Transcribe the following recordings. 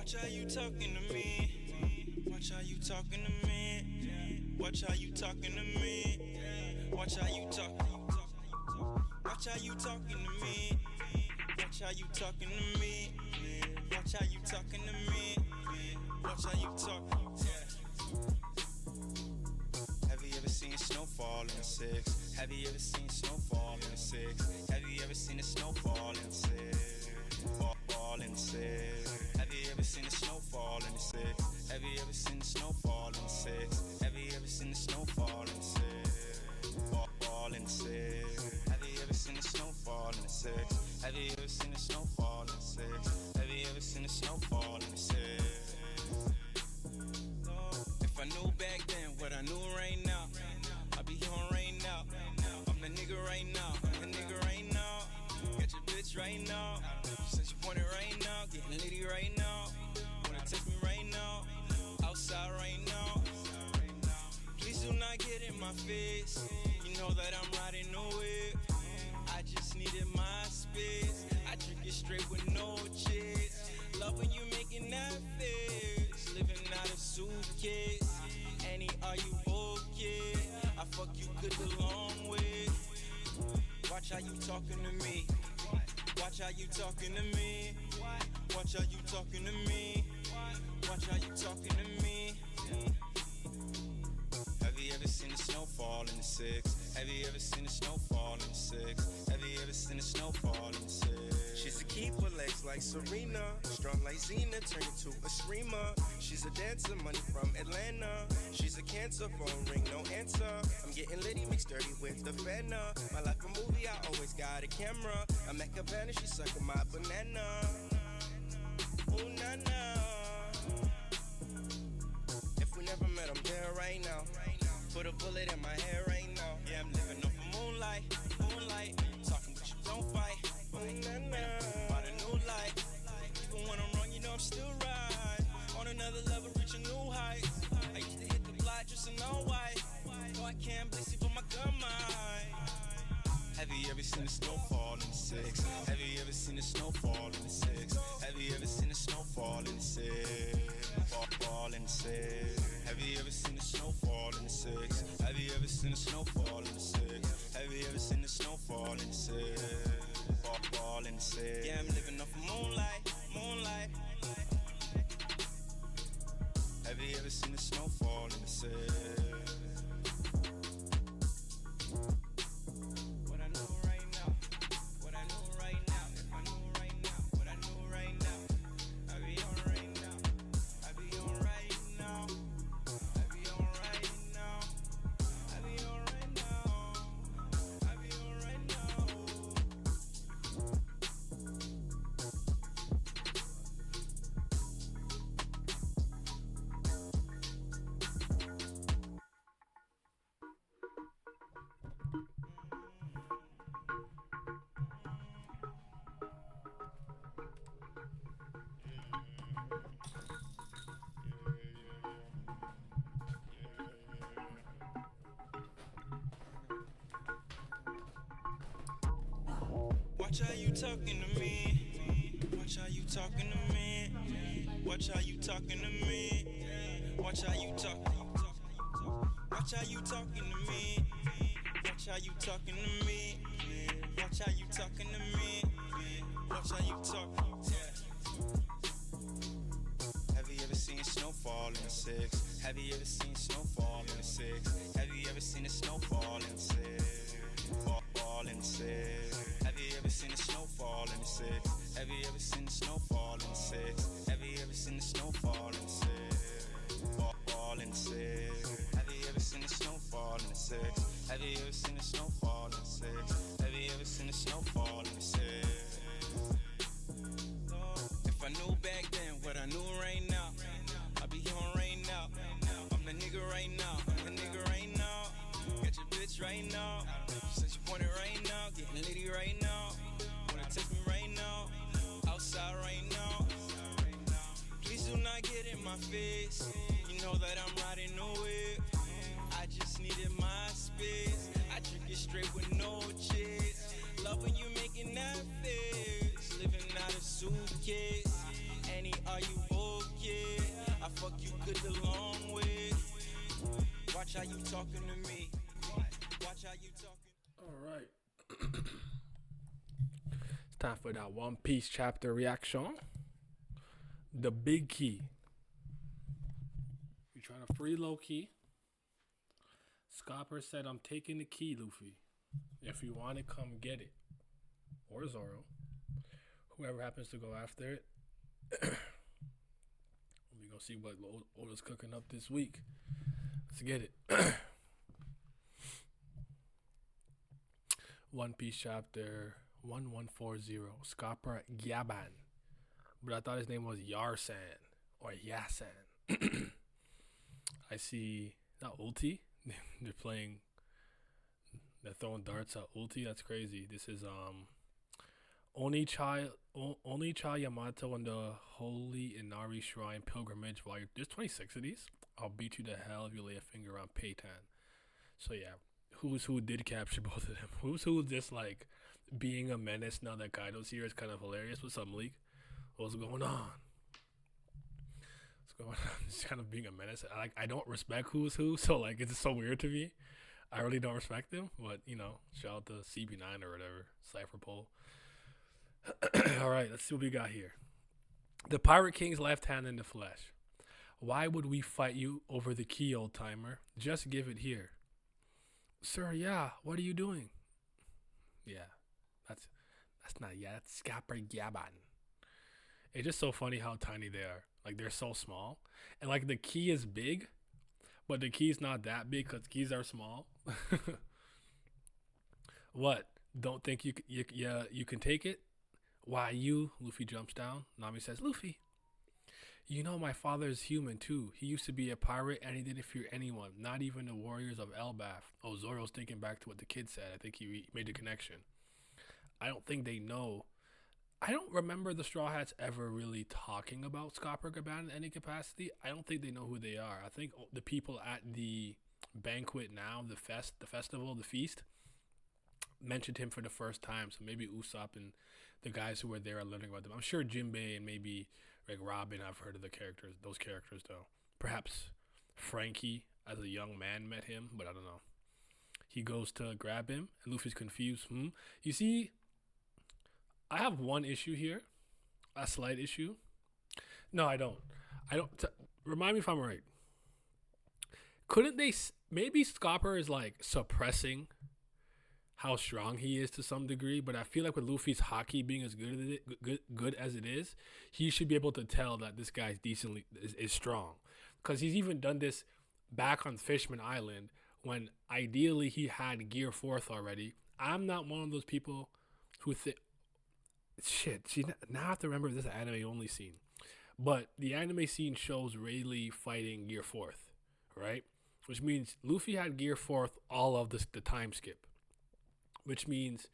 Watch how you talking to me. Watch how you talking to me. Watch how you talking to me. Watch how you talk. Watch how you talking to me. Watch how you talking to me. Watch how you talking to me. Watch how you talk. Have you ever seen snowfall in the six? Have you ever seen snowfall in the six? Have you ever seen the snowfall in the six? Fall in the six. Have you ever seen the snowfall in the six? Have you ever seen the snowfall in the six? Have you ever seen the snowfall in the six? Fall in the six. Have you ever seen the snowfall in the six? Have you ever seen the snowfall in the six? Have you ever seen the snowfall in the six? If I knew back then what I knew right now, I'd be on right now. I'm the nigga right now. I'm the nigga right now. Got your bitch right now. Since you want it right now, getting litty right now. Wanna text me right now, outside right now. Please do not get in my face. You know that I'm riding the whip. I just needed my space. I drink it straight with no chase. Love when you making that face. Living out of suitcase. Annie, are you okay? I fuck you good the long way. Watch how you talking to me. Watch how you talking to me. Watch how you talking to me. Watch how you talking to me. Have you ever seen the snowfall in the six? Have you ever seen the snowfall in the six? Have you ever seen the snowfall in the six? She's a keeper, legs like Serena, strong like Xena, turn into a screamer. She's a dancer, money from Atlanta. She's a cancer, phone ring, no answer. I'm getting litty, mixed dirty with the Fanta. My life a movie, I always got a camera. I'm at Cabana, she sucking my banana. Ooh, na na. If we never met, I'm there right now. Put a bullet in my head right now. Yeah, I'm living off of moonlight, moonlight. Talking but you don't fight. About a new life. Even when I'm wrong, you know I'm still right. On another level, reach a new height. I used to hit the block just in all white. No, I can't bless you for my gun mind. Have you ever seen the snowfall in the six? Have you ever seen the snowfall in the six? Have you ever seen the snowfall in the six? Fall in the six. Have you ever seen the snowfall in the six? Have you ever seen the snowfall in the six? Have you ever seen the snowfall in the six? Fall in the six. Yeah, I'm living off of moonlight, moonlight. Have you ever seen the snowfall in the six? Watch how you talking to me. Watch how you talking to me. Watch how you talking to me. Watch how you talk. Watch how you talking to me. Watch how you talking to me. Watch how you talking to me. Watch how you talk. Have you ever seen snowfall in the six? Have you ever seen snowfall in the six? Have you ever seen the snowfall in the six? Fall in the six. Have you ever seen the snowfall in the six? Have you ever seen the snowfall in the six? Have you ever seen the snowfall in the six? Fall in the six. Have you ever seen the snowfall in the six? Have you ever seen the snowfall in the six? Have you ever seen the snowfall in the six? If I knew back then what I knew right now, I'd be on right now. I'm the nigga right now. I'm the nigga right now. Got your bitch right now. Since you want it right now, getting litty right now. Wanna text me right now, outside right now. Please do not get in my face. You know that I'm riding the whip. I just needed my space. I drink it straight with no chase. Love when you making that face. Living out of suitcase. Annie, are you okay? Time for that One Piece chapter reaction. The big key. You trying to free low key? Scopper said, "I'm taking the key, Luffy. If you want it, come get it." Or Zoro. Whoever happens to go after it. We gonna see what Oda's cooking up this week. Let's get it. One Piece chapter 1140. Scopper Gyaban. But I thought his name was Yarsan or Yasan. I see not Ulti. They're throwing darts at Ulti. That's crazy. This is Onicha Yamato and the Holy Inari Shrine Pilgrimage Volume. There's 26 of these. I'll beat you to hell if you lay a finger on Paytan. So yeah, Who's Who did capture both of them. Who's Who just like being a menace now that Kaido's here is kind of hilarious. What's up, Malik? What's going on? What's going on? Just kind of being a menace. I don't respect Who's Who, so like it's so weird to me. I really don't respect them, but you know, shout out to CB9 or whatever, Cypher Pole. All right, let's see what we got here. The Pirate King's left hand in the flesh. Why would we fight you over the key, old timer? Just give it here. Sir, yeah, what are you doing? Yeah, that's not, yeah, that's Scopper Gyaban. It's just so funny how tiny they are. Like, they're so small. And, like, the key is big, but the key's not that big because keys are small. What? Don't think you can take it? Why you? Luffy jumps down. Nami says, Luffy, you know my father is human too. He used to be a pirate and he didn't fear anyone, not even the warriors of Elbaf. Oh, Zoro's thinking back to what the kid said. I think he made the connection. I don't think they know. I don't remember the Straw Hats ever really talking about Scopper Gyaban in any capacity. I don't think they know who they are. I think the people at the banquet now, the festival, the feast, mentioned him for the first time. So maybe Usopp and the guys who were there are learning about them. I'm sure Jinbei and maybe like Robin have heard of those characters though. Perhaps Frankie as a young man met him, but I don't know. He goes to grab him and Luffy's confused. You see, I have one issue here, a slight issue. No, I don't. Remind me if I'm right. Couldn't they? Maybe Scopper is like suppressing how strong he is to some degree, but I feel like with Luffy's hockey being as good as it is, he should be able to tell that this guy's decently is strong, because he's even done this back on Fishman Island when ideally he had Gear 4th already. I'm not one of those people who think. Shit, now I have to remember this anime only scene. But the anime scene shows Rayleigh fighting Gear 4th, right? Which means Luffy had Gear 4th all of the time skip. Which means,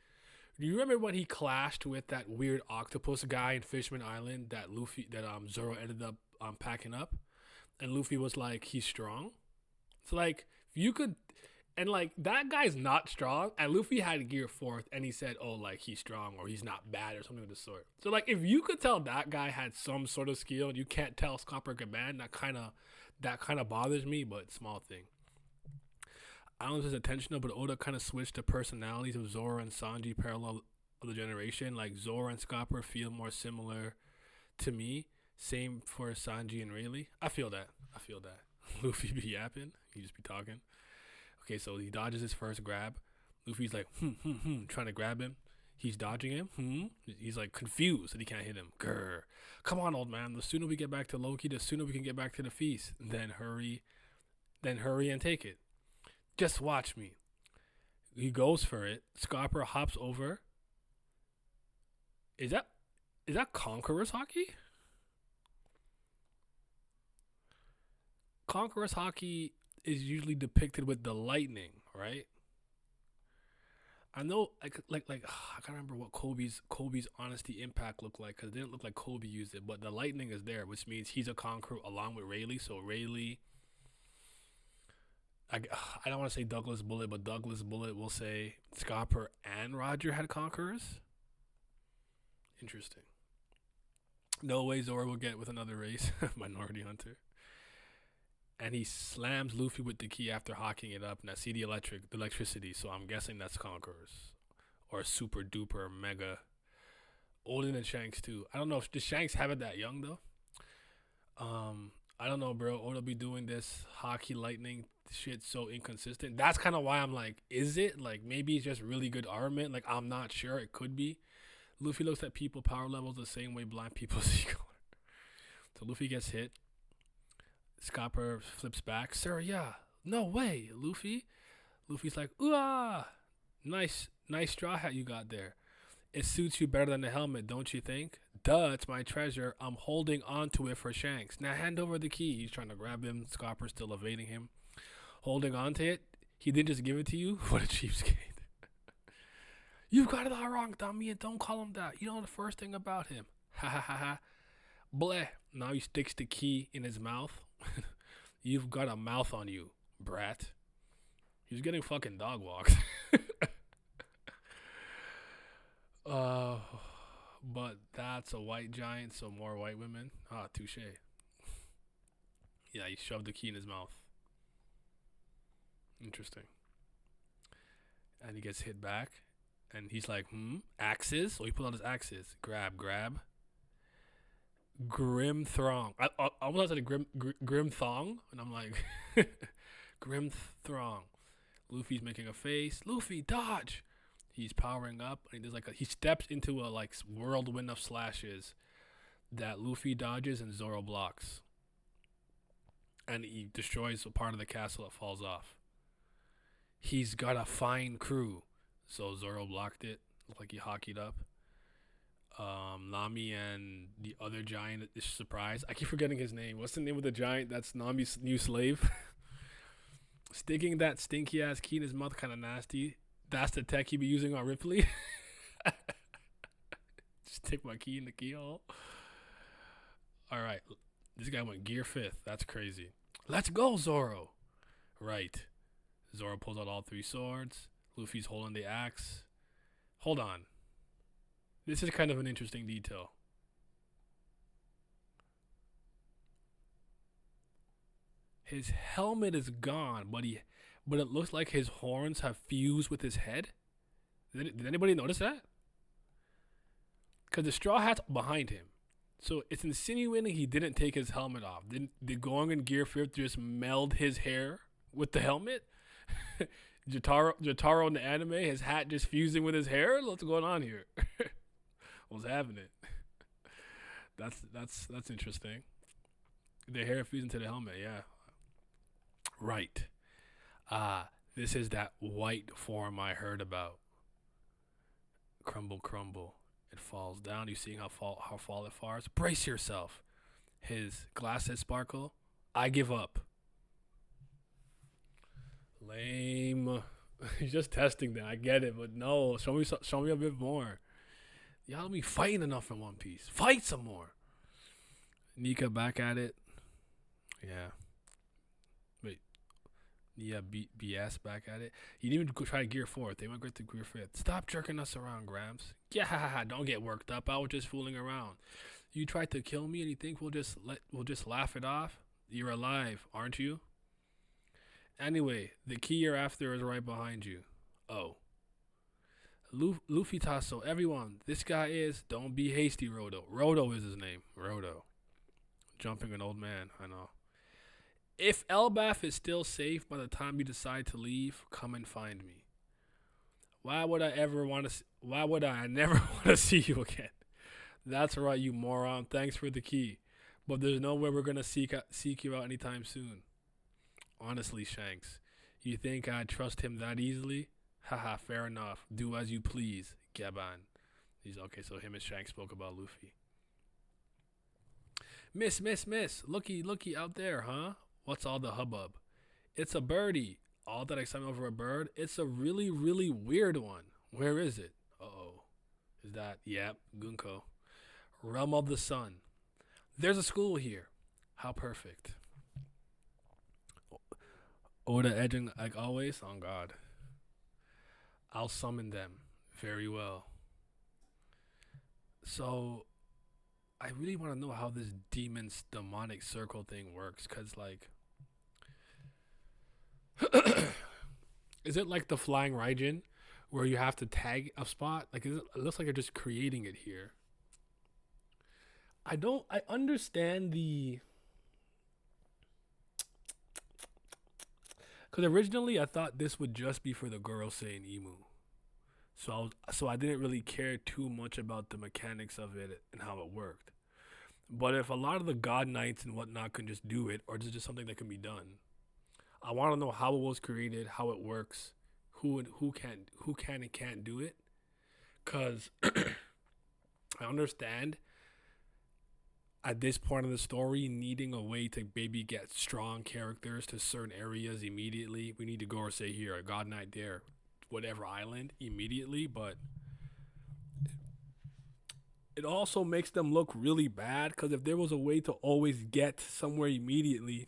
do you remember when he clashed with that weird octopus guy in Fishman Island that Zoro ended up packing up? And Luffy was like, he's strong? So like, if you could. And, like, that guy's not strong. And Luffy had Gear 4th. And he said, oh, like, he's strong. Or he's not bad. Or something of the sort. So, like, if you could tell that guy had some sort of skill. And you can't tell Scopper Gyaban. That kind of bothers me. But small thing. I don't know if it's intentional. But Oda kind of switched the personalities of Zoro and Sanji parallel of the generation. Like, Zoro and Scopper feel more similar to me. Same for Sanji and Rayleigh. I feel that. Luffy be yapping. He just be talking. Okay, so he dodges his first grab. Luffy's like, trying to grab him. He's dodging him. He's like confused that he can't hit him. Grr. Come on, old man. The sooner we get back to Loki, the sooner we can get back to the feast. Then hurry and take it. Just watch me. He goes for it. Scopper hops over. Is that Conqueror's Haki? Conqueror's Haki is usually depicted with the lightning, right? I know, I can't remember what Kobe's honesty impact looked like, because it didn't look like Kobe used it, but the lightning is there, which means he's a conqueror along with Rayleigh. So Rayleigh, I don't want to say Douglas Bullet, but Douglas Bullet will say Scopper and Roger had conquerors. Interesting. No way Zoro will get with another race. Minority Hunter. And he slams Luffy with the key after hawking it up. And I see the electricity, so I'm guessing that's Conquerors. Or super duper mega Older than Shanks too. I don't know if does Shanks have it that young though. I don't know, bro. Oda be doing this hockey lightning shit so inconsistent. That's kind of why I'm like, is it like maybe it's just really good armament? Like I'm not sure. It could be. Luffy looks at people power levels the same way blind people see color. So Luffy gets hit. Scopper flips back. Sir, yeah. No way, Luffy. Luffy's like, ooh, nice straw hat you got there. It suits you better than the helmet, don't you think? Duh, it's my treasure. I'm holding on to it for Shanks. Now hand over the key. He's trying to grab him. Scopper's still evading him. Holding on to it. He didn't just give it to you? What a cheapskate. You've got it all wrong, dummy, and don't call him that. You know the first thing about him. Ha ha ha ha. Bleh. Now he sticks the key in his mouth. You've got a mouth on you, brat. He's getting fucking dog walked. But that's a white giant, so more white women. Ah, touche. Yeah, he shoved the key in his mouth. Interesting. And he gets hit back. And he's like, axes? So he pulls out his axes. Grab. Grim Throng. I almost said Grim Thong. And I'm like, Grim Throng. Luffy's making a face. Luffy, dodge! He's powering up, and he steps into a like whirlwind of slashes that Luffy dodges and Zoro blocks, and he destroys a part of the castle that falls off. He's got a fine crew, so Zoro blocked it. Looked like he hockeyed up. Nami and the other giant is surprised. I keep forgetting his name. What's the name of the giant that's Nami's new slave? Sticking that stinky ass key in his mouth, kind of nasty. That's the tech he be using on Ripley. Stick my key in the keyhole. All right. This guy went gear 5th. That's crazy. Let's go, Zoro. Right. Zoro pulls out all 3 swords. Luffy's holding the axe. Hold on. This is kind of an interesting detail. His helmet is gone, but it looks like his horns have fused with his head. Did anybody notice that? Because the straw hat's behind him. So it's insinuating he didn't take his helmet off. Did Goong and Gear 5th just meld his hair with the helmet? Jotaro in the anime, his hat just fusing with his hair? What's going on here? What's happening? That's interesting. The hair fusing to the helmet, yeah. Right. This is that white form I heard about. Crumble, crumble. It falls down. You seeing how fall it falls? Brace yourself. His glasses sparkle. I give up. Lame. He's just testing that. I get it, but no. Show me a bit more. Y'all don't be fighting enough in One Piece. Fight some more. Nika back at it. Yeah. Yeah, BS back at it. You didn't even try to Gear 4th. They went great to Gear 5th. Stop jerking us around, Gramps. Yeah, don't get worked up. I was just fooling around. You tried to kill me and you think we'll just laugh it off? You're alive, aren't you? Anyway, the key you're after is right behind you. Oh. Luffy Tasso, everyone, this guy is, don't be hasty, Rodo. Rodo is his name. Rodo. Jumping an old man, I know. If Elbaf is still safe by the time you decide to leave, come and find me. Why would I never want to see you again? That's right, you moron. Thanks for the key. But there's no way we're going to seek you out anytime soon. Honestly, Shanks, you think I'd trust him that easily? Haha, fair enough. Do as you please, Gaban. He's okay, so him and Shanks spoke about Luffy. Miss. Looky out there, huh? What's all the hubbub? It's a birdie. All that excitement over a bird? It's a really, really weird one. Where is it? Uh-oh. Is that? Yep, Gunko. Realm of the Sun. There's a school here. How perfect. Oda edging like always? Oh, God. I'll summon them. Very well. So, I really want to know how this demon's demonic circle thing works, because, like, is it like the Flying Raijin, where you have to tag a spot? Like, it looks like you're just creating it here. I understand the, because originally I thought this would just be for the girl saying emu. So I didn't really care too much about the mechanics of it and how it worked. But if a lot of the God Knights and whatnot can just do it, or is it just something that can be done? I want to know how it was created, how it works, who can and can't do it. Cause I understand at this point of the story needing a way to maybe get strong characters to certain areas immediately. We need to go or say here a God Knight there, whatever island immediately, but it also makes them look really bad because if there was a way to always get somewhere immediately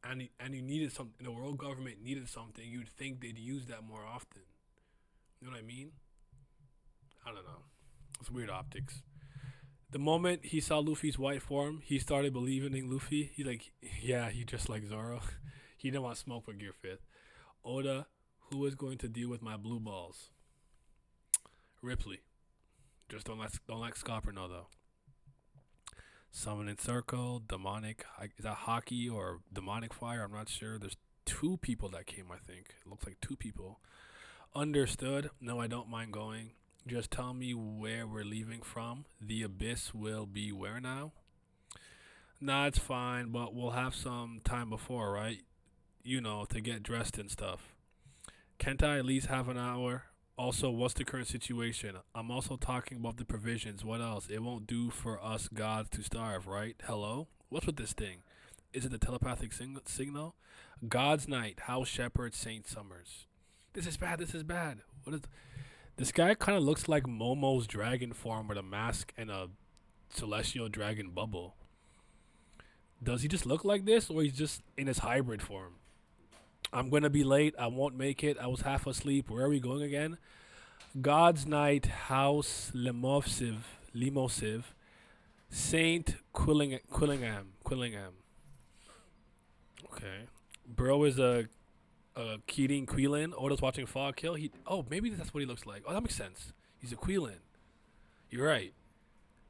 and you needed something, the world government needed something, you'd think they'd use that more often. You know what I mean? I don't know. It's weird optics. The moment he saw Luffy's white form, he started believing in Luffy. He's like, yeah, he just like Zoro. He didn't want smoke with Gear 5th. Oda, who is going to deal with my blue balls? Ripley. Just don't let Scopper know though. Summoning Circle, Demonic. Is that Hockey or Demonic Fire? I'm not sure. There's 2 people that came, I think. It looks like 2 people. Understood. No, I don't mind going. Just tell me where we're leaving from. The Abyss will be where now? Nah, it's fine, but we'll have some time before, right? You know, to get dressed and stuff. Can't I at least have an hour? Also, what's the current situation? I'm also talking about the provisions. What else? It won't do for us gods to starve, right? Hello? What's with this thing? Is it the telepathic signal? God's Night, House Shepherd, Saint Summers. This is bad. This is bad. What is... This guy kind of looks like Momo's dragon form with a mask and a celestial dragon bubble. Does he just look like this, or he's just in his hybrid form? I'm going to be late. I won't make it. I was half asleep. Where are we going again? God's Night, House Limosiv, Saint Quillingham. Okay. Bro is a Keating Quilin. Oda's watching Fog Kill. Maybe that's what he looks like. Oh, that makes sense. He's a Quilin. You're right.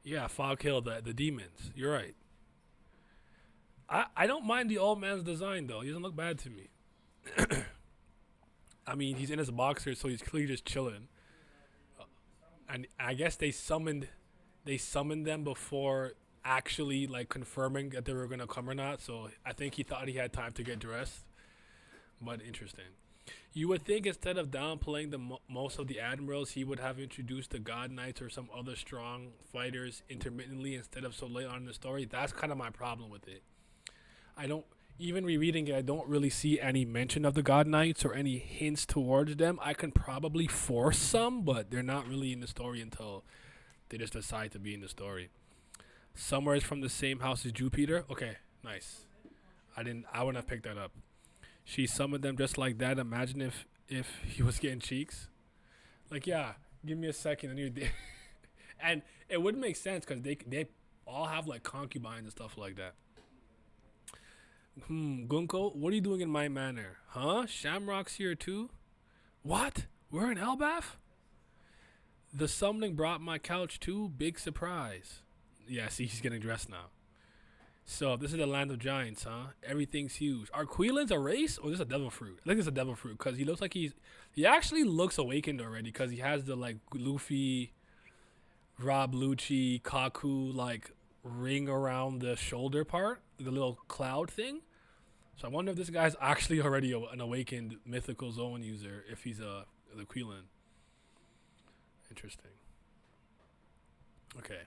Yeah, Fog Kill, the demons. You're right. I don't mind the old man's design though. He doesn't look bad to me. I mean, he's in his boxers, so he's clearly just chilling. And I guess they summoned them before actually like confirming that they were gonna come or not. So I think he thought he had time to get dressed. But interesting. You would think instead of downplaying most of the admirals, he would have introduced the God Knights or some other strong fighters intermittently instead of so late on in the story. That's kind of my problem with it. Even rereading it, I don't really see any mention of the God Knights or any hints towards them. I can probably force some, but they're not really in the story until they just decide to be in the story. Summer is from the same house as Jupiter. Okay, nice. I wouldn't have picked that up. She summoned them just like that. Imagine if he was getting cheeks. Like, yeah, give me a second and you're there. And it wouldn't make sense because they all have like concubines and stuff like that. Gunko, what are you doing in my manor? Huh? Shamrock's here too? What? We're in Elbaf? The summoning brought my couch too? Big surprise. Yeah, see, he's getting dressed now. So, this is the land of giants, huh? Everything's huge. Are Quilins a race or is this a devil fruit? I think it's a devil fruit because he looks like he actually looks awakened already because he has the like Luffy, Rob Lucci, Kaku like ring around the shoulder part, the little cloud thing. So I wonder if this guy's actually already an awakened mythical zone user, if he's the Quilin. Interesting. Okay.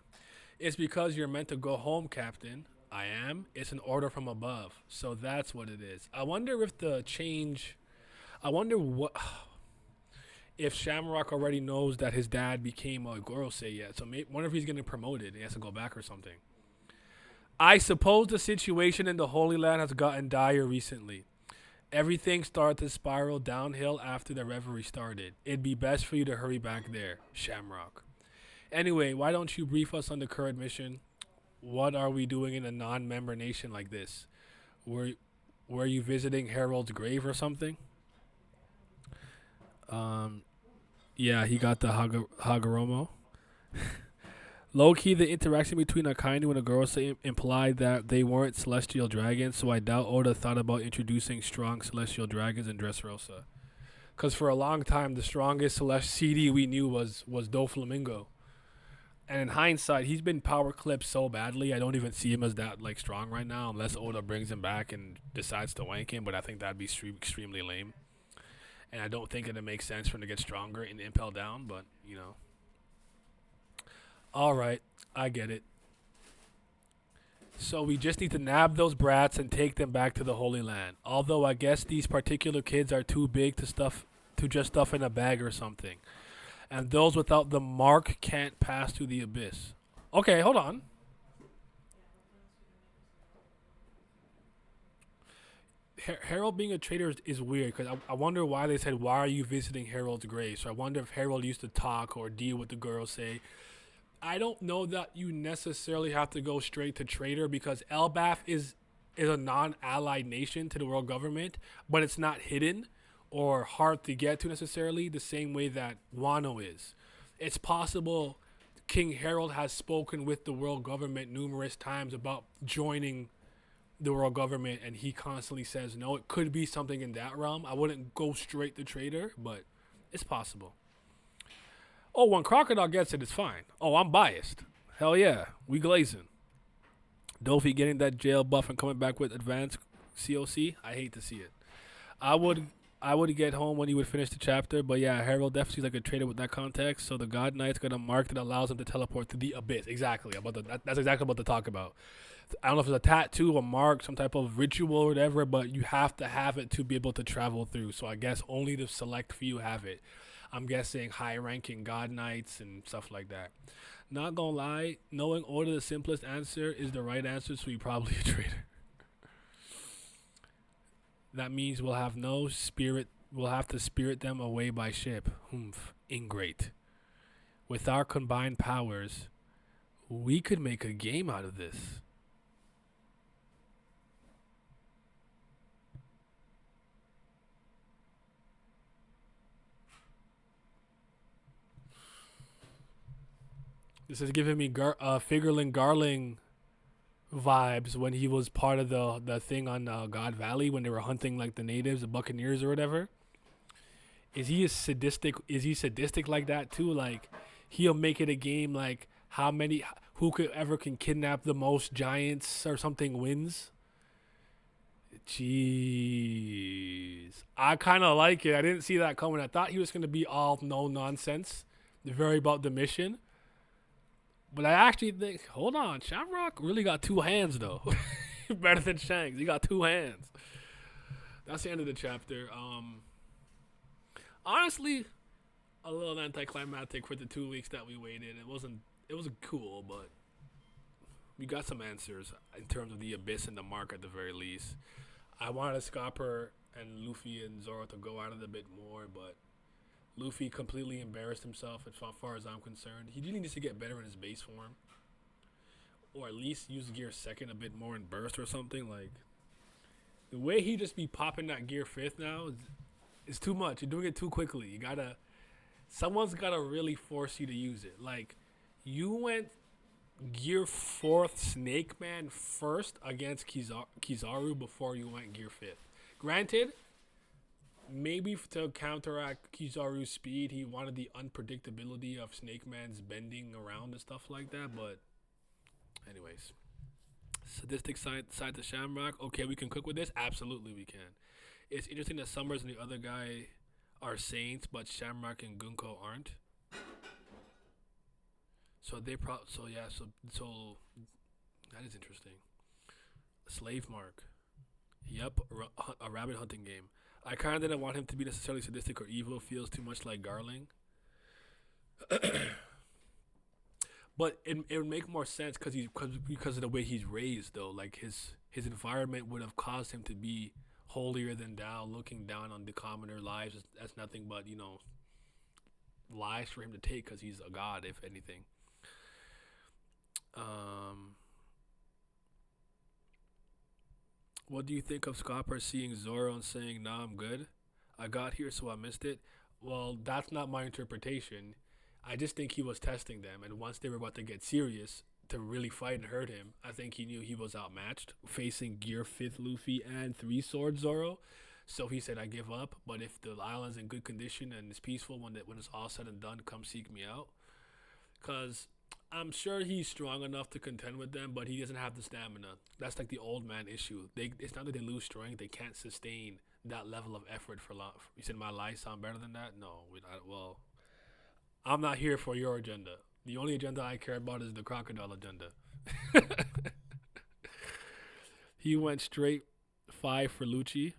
It's because you're meant to go home, Captain. I am. It's an order from above. So that's what it is. I wonder if if Shamrock already knows that his dad became a Gorosei yet. So wonder if he's getting promoted. He has to go back or something. I suppose the situation in the Holy Land has gotten dire recently. Everything started to spiral downhill after the reverie started. It'd be best for you to hurry back there, Shamrock. Anyway, why don't you brief us on the current mission? What are we doing in a non-member nation like this? Were you visiting Harold's grave or something? Yeah, he got the Hagoromo. Low key, the interaction between Akainu and Agorosa implied that they weren't celestial dragons, so I doubt Oda thought about introducing strong celestial dragons in Dressrosa. Because for a long time, the strongest celestial CD we knew was Doflamingo. And in hindsight, he's been power clipped so badly, I don't even see him as that like strong right now, unless Oda brings him back and decides to wank him. But I think that'd be extremely lame. And I don't think it'd make sense for him to get stronger and Impel Down, but, you know. Alright, I get it. So we just need to nab those brats and take them back to the Holy Land. Although I guess these particular kids are too big to just stuff in a bag or something. And those without the mark can't pass through the abyss. Okay, hold on. Harold being a traitor is weird because I wonder why they said, why are you visiting Harold's grave? So I wonder if Harold used to talk or deal with the girls, say. I don't know that you necessarily have to go straight to traitor because Elbaf is a non-allied nation to the world government, but it's not hidden or hard to get to necessarily the same way that Wano is. It's possible King Harold has spoken with the world government numerous times about joining the world government, and he constantly says no. It could be something in that realm. I wouldn't go straight to traitor, but it's possible. Oh, when Crocodile gets it, it's fine. Oh, I'm biased. Hell yeah, we glazing. Dofi getting that jail buff and coming back with advanced COC. I hate to see it. I would get home when he would finish the chapter, but yeah, Harold definitely seems like a traitor with that context. So the God Knight's got a mark that allows him to teleport to the abyss. Exactly. That's exactly what to talk about. I don't know if it's a tattoo, a mark, some type of ritual or whatever, but you have to have it to be able to travel through. So I guess only the select few have it. I'm guessing high-ranking God Knights and stuff like that. Not gonna lie, knowing Oda the simplest answer is the right answer, so you're probably a traitor. That means we'll have no spirit. We'll have to spirit them away by ship. Humph. Ingrate. With our combined powers, we could make a game out of this. This is giving me Figurlin Garling vibes when he was part of the thing on God Valley when they were hunting like the natives, the Buccaneers or whatever. Is he sadistic? Is he sadistic like that too? Like he'll make it a game like who can kidnap the most giants or something wins. Jeez, I kind of like it. I didn't see that coming. I thought he was gonna be all no nonsense, very about the mission. But I actually think, hold on, Shamrock really got two hands, though. Better than Shanks. He got two hands. That's the end of the chapter. Honestly, a little anticlimactic for the 2 weeks that we waited. It wasn't cool, but we got some answers in terms of the Abyss and the Mark at the very least. I wanted Scopper and Luffy and Zoro to go at it a bit more, but Luffy completely embarrassed himself as far as I'm concerned. He really needs to get better in his base form. Or at least use Gear 2nd a bit more in Burst or something. Like, the way he just be popping that Gear 5th now is too much. You're doing it too quickly. Someone's gotta really force you to use it. Like, you went Gear 4th Snake Man first against Kizaru before you went Gear 5th. Granted, maybe to counteract Kizaru's speed, he wanted the unpredictability of Snake Man's bending around and stuff like that. But anyways, sadistic side to Shamrock. Okay, we can cook with this. Absolutely, we can. It's interesting that Summers and the other guy are saints, but Shamrock and Gunko aren't. So that is interesting. Slave Mark. Yep, a rabbit hunting game. I kind of didn't want him to be necessarily sadistic or evil. Feels too much like Garling. But it would make more sense because of the way he's raised, though. Like his environment would have caused him to be holier than thou, looking down on the commoner lives as nothing but, lies for him to take because he's a god, if anything. What do you think of Scopper seeing Zoro and saying, "Nah, I'm good. I got here, so I missed it"? Well, that's not my interpretation. I just think he was testing them, and once they were about to get serious to really fight and hurt him, I think he knew he was outmatched facing Gear 5th Luffy and 3 Sword Zoro. So he said, I give up, but if the island's in good condition and it's peaceful when it's all said and done, come seek me out. Because I'm sure he's strong enough to contend with them, but he doesn't have the stamina. That's like the old man issue. It's not that they lose strength, they can't sustain that level of effort for long. You said my life sound better than that? No, well, I'm not here for your agenda. The only agenda I care about is the crocodile agenda. He went straight 5 for Lucci.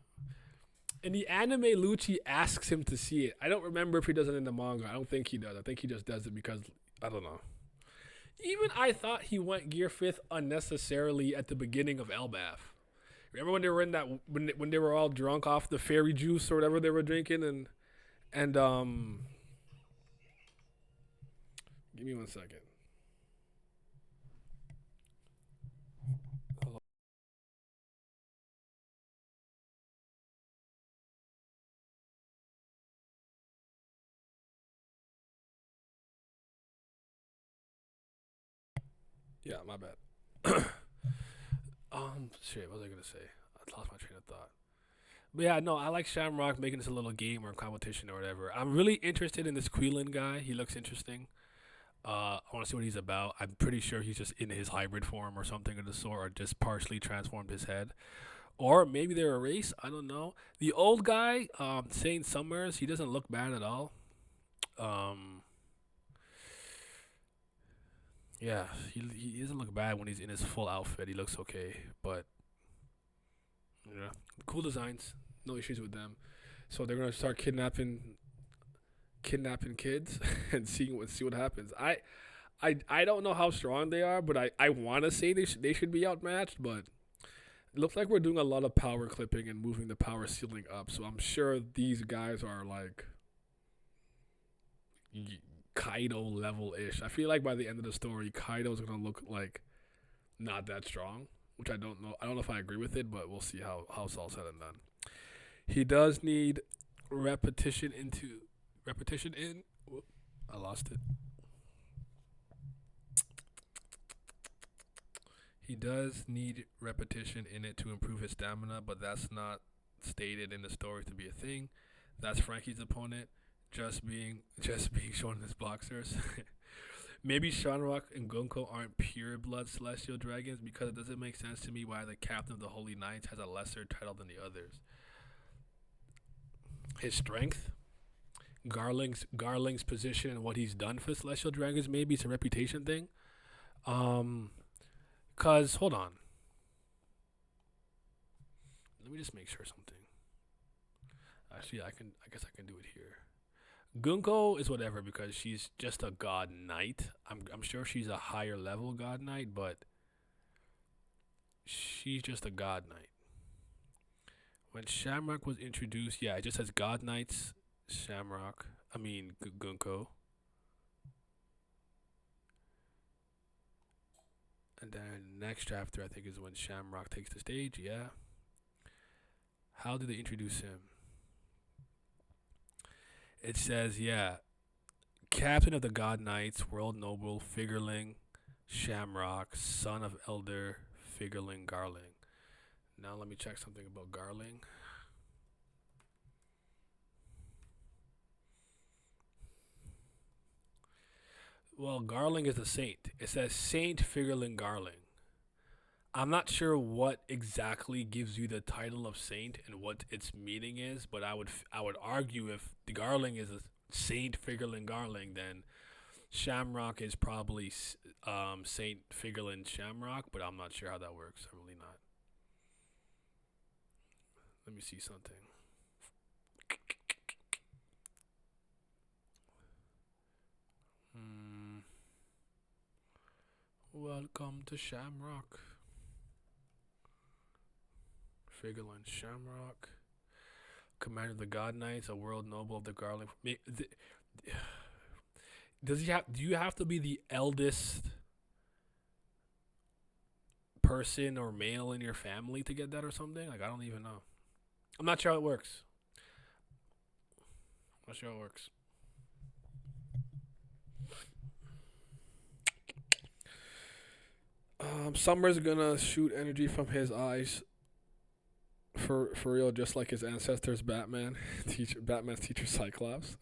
In the anime, Lucci asks him to see it. I don't remember if he does it in the manga. I don't think he does. I think he just does it because, I don't know. Even I thought he went Gear 5th unnecessarily at the beginning of Elbaf. Remember when they were in that, when they were all drunk off the fairy juice or whatever they were drinking, and give me 1 second. Yeah, my bad. Shit, what was I gonna say? I lost my train of thought. But yeah, no, I like Shamrock making this a little game or competition or whatever. I'm really interested in this Quillen guy. He looks interesting. I want to see what he's about. I'm pretty sure he's just in his hybrid form or something of the sort, or just partially transformed his head. Or maybe they're a race. I don't know. The old guy, Saint Summers, he doesn't look bad at all. Yeah, he doesn't look bad when he's in his full outfit. He looks okay, but yeah, cool designs. No issues with them. So they're gonna start kidnapping kids and see what happens. I don't know how strong they are, but I want to say they should be outmatched, but it looks like we're doing a lot of power clipping and moving the power ceiling up. So I'm sure these guys are like Kaido level ish. I feel like by the end of the story, Kaido's gonna look like not that strong, which I don't know. I don't know if I agree with it, but we'll see how it's all said and done. He does need repetition in. Whoop, I lost it. He does need repetition in it to improve his stamina, but that's not stated in the story to be a thing. That's Frankie's opponent just being shown in his boxers. Maybe Shanrock and Gunko aren't pure blood celestial dragons because it doesn't make sense to me why the captain of the Holy Knights has a lesser title than the others. His strength, Garling's position and what he's done for celestial dragons, maybe it's a reputation thing. Cause hold on. Let me just make sure something. Actually, I guess I can do it here. Gunko is whatever because she's just a god knight. I'm sure she's a higher level god knight, but she's just a god knight. When Shamrock was introduced, yeah, it just says god knights Shamrock. Gunko. And then next chapter, I think, is when Shamrock takes the stage. Yeah. How did they introduce him? It says, yeah, Captain of the God Knights, World Noble, Figurling, Shamrock, son of Elder, Figurling, Garling. Now let me check something about Garling. Well, Garling is a saint. It says Saint Figurling Garling. I'm not sure what exactly gives you the title of saint and what its meaning is, but I would argue if the Garling is a Saint Figurling Garling, then Shamrock is probably Saint Figurling Shamrock, but I'm not sure how that works. I'm really not. Let me see something. Welcome to Shamrock. Figurling Shamrock, commander of the God Knights, a world noble of the Garling. Does he have? Do you have to be the eldest person or male in your family to get that or something? Like I don't even know. I'm not sure how it works. Summer's gonna shoot energy from his eyes for real, just like his ancestors, Batman's teacher Cyclops.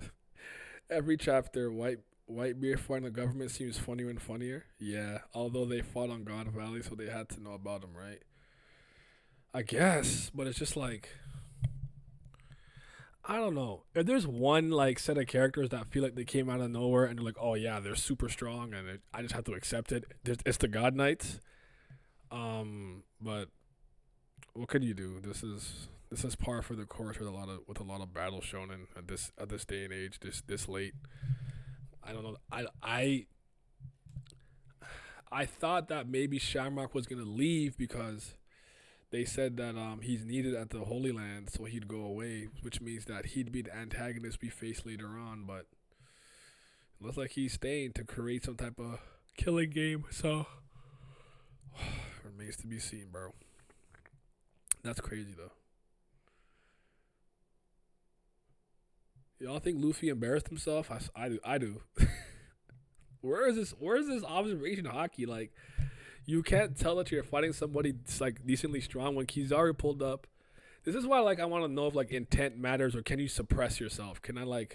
Every chapter, Whitebeard fighting the government seems funnier and funnier. Yeah, although they fought on God Valley, so they had to know about him, right? I guess, but it's just like I don't know. If there's one like set of characters that feel like they came out of nowhere and they're like, oh yeah, they're super strong, and I just have to accept it. It's the God Knights. But what could you do? This is par for the course with a lot of battle shonen at this day and age, this late. I don't know. I thought that maybe Shamrock was gonna leave because they said that he's needed at the Holy Land, so he'd go away, which means that he'd be the antagonist we face later on. But it looks like he's staying to create some type of killing game. So remains to be seen, bro. That's crazy though. Y'all think Luffy embarrassed himself? I do. Where is this observation hockey? Like, you can't tell that you're fighting somebody that's like decently strong when Kizaru pulled up. This is why like I want to know if like intent matters, or can you suppress yourself? Can I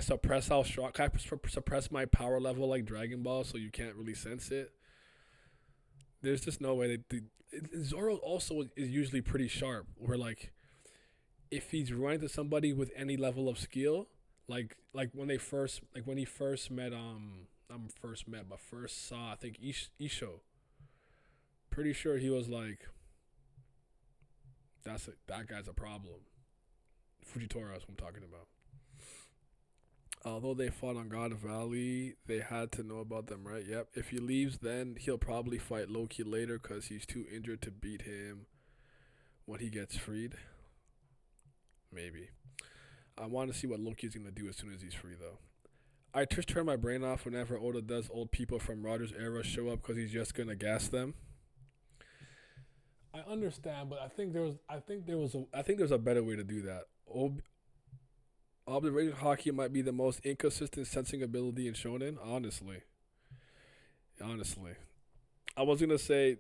suppress how strong? Can I suppress my power level like Dragon Ball so you can't really sense it? There's just no way Zoro also is usually pretty sharp. Where like if he's running to somebody with any level of skill, like when he first saw I think Isho. Pretty sure he was like, that guy's a problem. Fujitora is what I'm talking about. Although they fought on God Valley, they had to know about them, right? Yep. If he leaves, then he'll probably fight Loki later because he's too injured to beat him when he gets freed. Maybe. I want to see what Loki's going to do as soon as he's free, though. I just turn my brain off whenever Oda does old people from Roger's era show up because he's just going to gas them. I understand, but I think there's a better way to do that. Observation hockey might be the most inconsistent sensing ability in shonen, honestly. I was going to say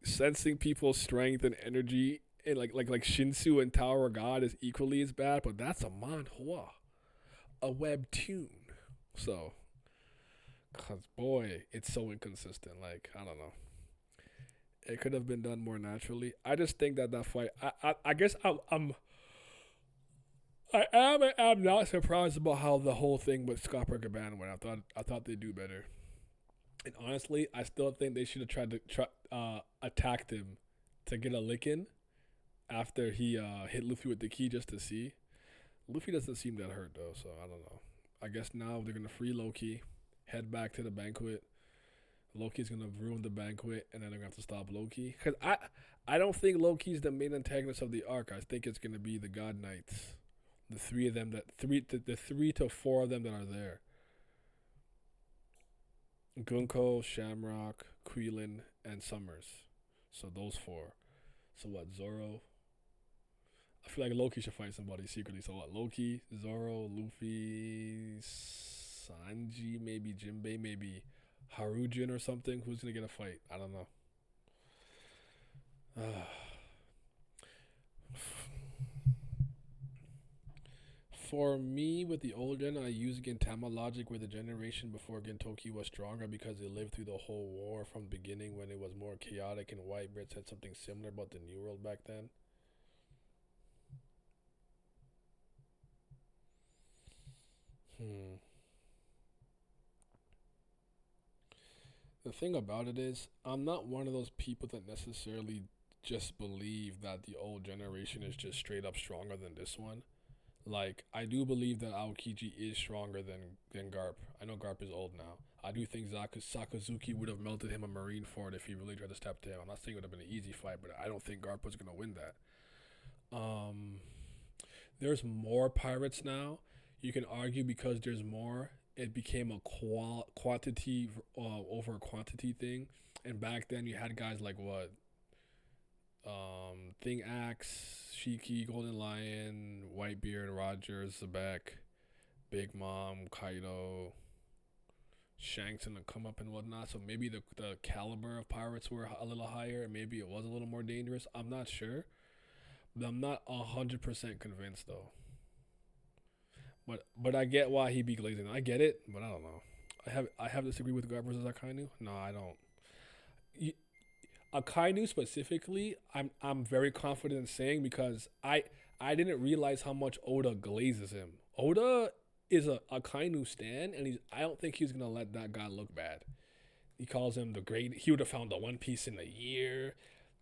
sensing people's strength and energy and like Shinsu and Tower of God is equally as bad, but that's a manhwa, a webtoon. So, cause boy, it's so inconsistent. Like I don't know, it could have been done more naturally. I just think that fight. I guess I am not surprised about how the whole thing with Scopper Gaban went. I thought they'd do better. And honestly, I still think they should have tried to attack him to get a lick in after he hit Luffy with the key just to see. Luffy doesn't seem that hurt though, so I don't know. I guess now they're gonna free Loki, head back to the banquet. Loki's gonna ruin the banquet, and then they're gonna have to stop Loki. Cause I don't think Loki's the main antagonist of the arc. I think it's gonna be the God Knights, the three to four of them that are there. Gunko, Shamrock, Krillin, and Summers. So those four. So what? Zoro. I feel like Loki should fight somebody secretly. So what? Loki, Zoro, Luffy, Sanji, maybe Jinbei, maybe Harujin or something. Who's gonna get a fight? I don't know. For me, with the old gen, I use Gintama logic where the generation before Gintoki was stronger because they lived through the whole war from the beginning when it was more chaotic, and Whitebeard said something similar about the New World back then. The thing about it is, I'm not one of those people that necessarily just believe that the old generation is just straight up stronger than this one. Like, I do believe that Aokiji is stronger than Garp. I know Garp is old now. I do think Sakazuki would have melted him a marine fort if he really tried to step to him. I'm not saying it would have been an easy fight, but I don't think Garp was going to win that. There's more pirates now. You can argue because there's more, it became a quantity over quantity thing. And back then you had guys like what? Thing Axe, Shiki, Golden Lion, Whitebeard, Roger, Zebek, Big Mom, Kaido, Shanks and the come up and whatnot. So maybe the caliber of pirates were a little higher, and maybe it was a little more dangerous. I'm not sure, but I'm not 100% convinced though. But I get why he be glazing. I get it, but I don't know. I have disagreed with Garp versus Akainu. No, I don't. Akainu specifically, I'm very confident in saying because I didn't realize how much Oda glazes him. Oda is a Akainu stan, and I don't think he's gonna let that guy look bad. He calls him the great. He would have found the One Piece in a year.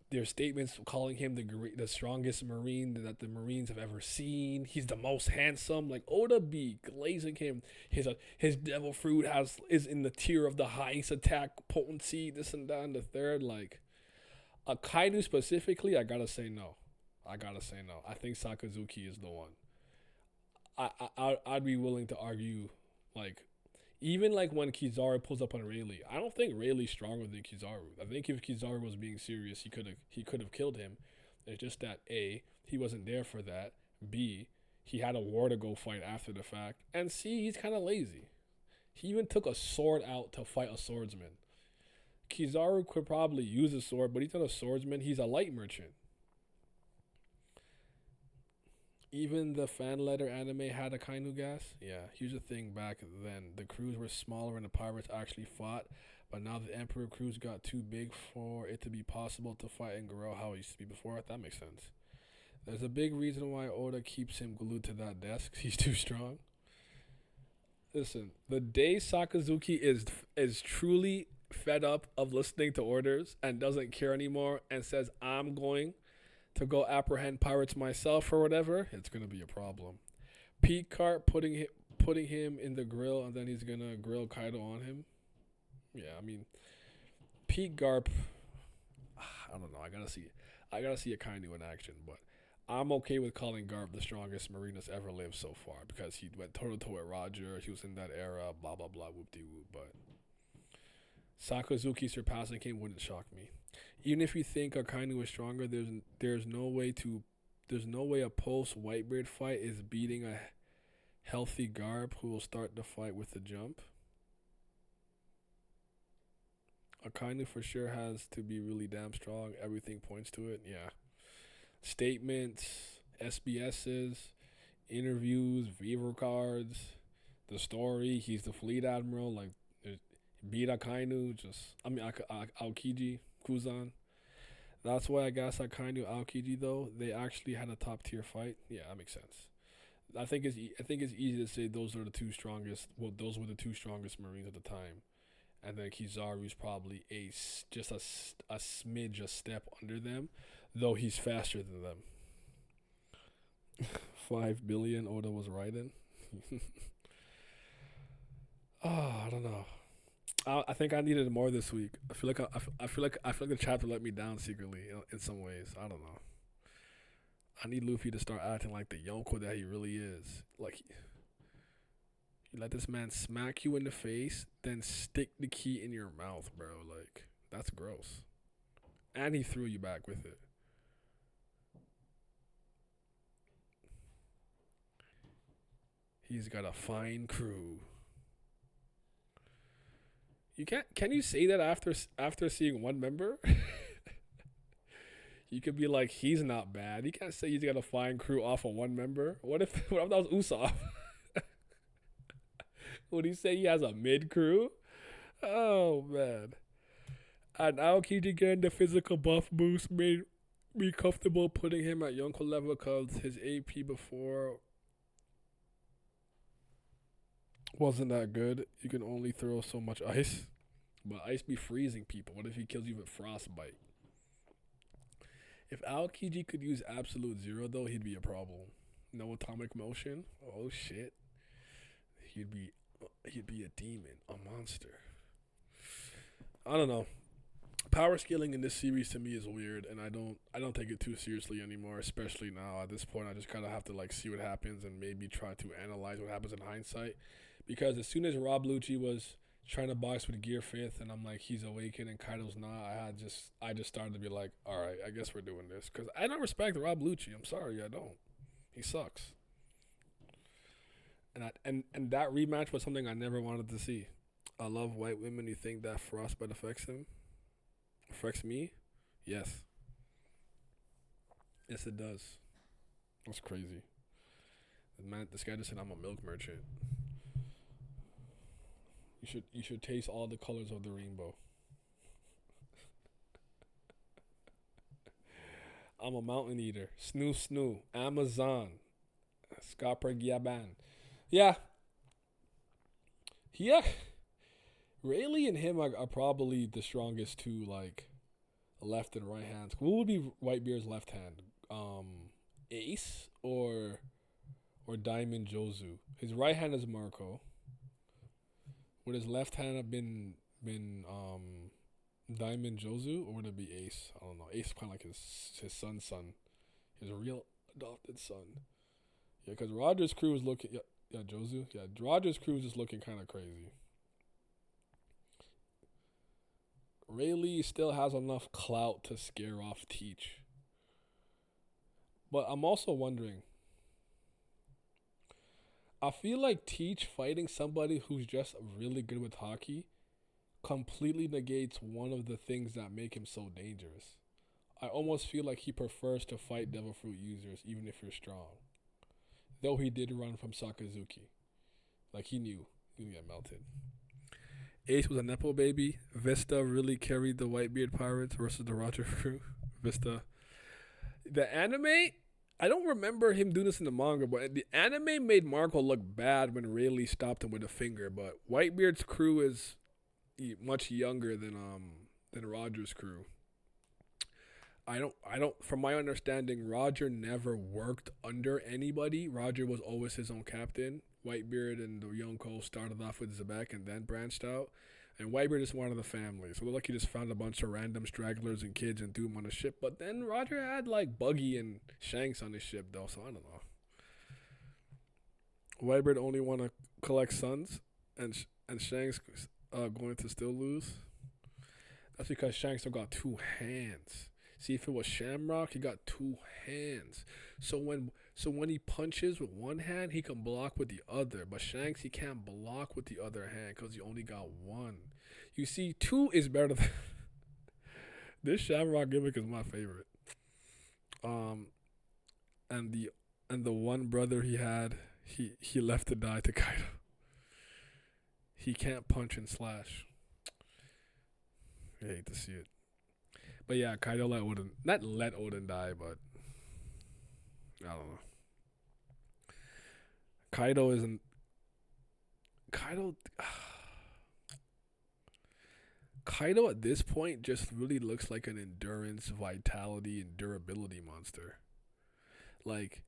There's statements calling him the strongest Marine that the Marines have ever seen. He's the most handsome. Like Oda be glazing him. His devil fruit is in the tier of the highest attack potency. This and that and the third. Like Akainu specifically, I gotta say no. I think Sakazuki is the one. I'd be willing to argue, like, even like when Kizaru pulls up on Rayleigh, I don't think Rayleigh's stronger than Kizaru. I think if Kizaru was being serious, he could have killed him. It's just that A, he wasn't there for that. B, he had a war to go fight after the fact. And C, he's kind of lazy. He even took a sword out to fight a swordsman. Kizaru could probably use a sword, but he's not a swordsman. He's a light merchant. Even the fan letter anime had a Kainu gas. Yeah, here's the thing back then. The crews were smaller and the pirates actually fought. But now the Emperor crews got too big for it to be possible to fight and grow how it used to be before. That makes sense. There's a big reason why Oda keeps him glued to that desk. He's too strong. Listen, the day Sakazuki is truly fed up of listening to orders and doesn't care anymore and says, I'm going to go apprehend pirates myself or whatever, it's going to be a problem. Pete Cart putting him in the grill and then he's going to grill Kaido on him. Yeah, I mean, Pete Garp, I don't know. I gotta see a Kainu in action, but I'm okay with calling Garp the strongest Marine that's ever lived so far because he went toe-to-toe with Roger. He was in that era, blah, blah, blah, whoop-de-whoop, but Sakazuki surpassing him wouldn't shock me. Even if you think Akainu is stronger, there's no way a post Whitebeard fight is beating a healthy Garp who will start the fight with the jump. Akainu for sure has to be really damn strong. Everything points to it. Yeah. Statements, SBSs, interviews, Vivo cards, the story. He's the fleet admiral. Like, beat Akainu. Aokiji, Kuzan. That's why I guess Akainu, Aokiji though they actually had a top tier fight. Yeah, that makes sense. I think it's easy to say those are the two strongest. Well, those were the two strongest Marines at the time. And then Kizaru's probably a smidge, a step under them, though he's faster than them. 5 billion Oda was riding. I don't know. I think I needed more this week. I feel like the chapter let me down secretly in some ways. I don't know. I need Luffy to start acting like the Yonko that he really is. Like, you let this man smack you in the face, then stick the key in your mouth, bro. Like, that's gross. And he threw you back with it. He's got a fine crew. Can you say that after seeing one member? You could be like, he's not bad. You can't say he's got a fine crew off of one member. What if that was Usopp? Would he say he has a mid crew? Oh man. And Aokiji getting the physical buff boost made me comfortable putting him at Yonko level because his AP before wasn't that good. You can only throw so much ice. But ice be freezing people. What if he kills you with frostbite? If Aokiji could use absolute zero though, he'd be a problem. No atomic motion? Oh shit. He'd be a demon, a monster. I don't know. Power scaling in this series to me is weird, and I don't take it too seriously anymore, especially now. At this point, I just kind of have to like see what happens and maybe try to analyze what happens in hindsight. Because as soon as Rob Lucci was trying to box with Gear 5th, and I'm like, he's awakened and Kaido's not, I just started to be like, all right, I guess we're doing this. Because I don't respect Rob Lucci. I'm sorry, I don't. He sucks. And that rematch was something I never wanted to see. I love white women. You think that frostbite affects him? Affects me? Yes. Yes, it does. That's crazy. Man, this guy just said I'm a milk merchant. You should taste all the colors of the rainbow. I'm a mountain eater. Snoo snoo. Amazon. Scopper Giaban. Yeah. Yeah. Rayleigh and him are probably the strongest two, like, left and right hands. What would be Whitebeard's left hand? Ace or Diamond Jozu? His right hand is Marco. Would his left hand have been Diamond Jozu, or would it be Ace? I don't know. Ace is kind of like his son's son, his real adopted son. Yeah, because Roger's crew is looking. Yeah, Jozu. Yeah, Roger's crew is just looking kind of crazy. Rayleigh still has enough clout to scare off Teach. But I'm also wondering. I feel like Teach fighting somebody who's just really good with hockey completely negates one of the things that make him so dangerous. I almost feel like he prefers to fight Devil Fruit users even if you're strong. Though he did run from Sakazuki. Like he knew he would get melted. Ace was a Nepo baby. Vista really carried the Whitebeard Pirates versus the Roger crew. Vista. The anime, I don't remember him doing this in the manga, but the anime made Marco look bad when Rayleigh stopped him with a finger. But Whitebeard's crew is much younger than Roger's crew. I don't. From my understanding, Roger never worked under anybody. Roger was always his own captain. Whitebeard and the Yonko started off with Zebek and then branched out. And Whitebeard is one of the family. So it looked like he just found a bunch of random stragglers and kids and threw them on a ship. But then Roger had like Buggy and Shanks on his ship though, so I don't know. Whitebeard only want to collect sons, and Shanks going to still lose. That's because Shanks still got two hands. See, if it was Shamrock, he got two hands. So when he punches with one hand, he can block with the other. But Shanks, he can't block with the other hand because he only got one. You see, two is better than... This Shamrock gimmick is my favorite. And the one brother he had, he left to die to Kaido. He can't punch and slash. I hate to see it. But yeah, Kaido not let Oden die, but I don't know. Kaido at this point just really looks like an endurance, vitality, and durability monster. Like,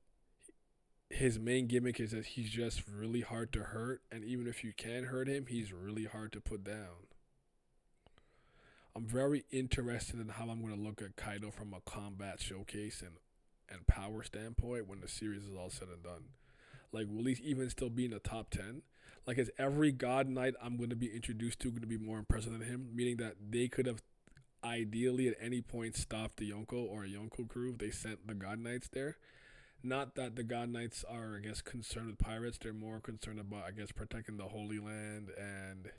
his main gimmick is that he's just really hard to hurt, and even if you can hurt him, he's really hard to put down. I'm very interested in how I'm going to look at Kaido from a combat showcase and power standpoint when the series is all said and done. Like, will he even still be in the top 10? Like, is every God Knight I'm going to be introduced to going to be more impressive than him? Meaning that they could have ideally at any point stopped the Yonko or a Yonko crew if they sent the God Knights there. Not that the God Knights are, I guess, concerned with pirates. They're more concerned about, I guess, protecting the Holy Land and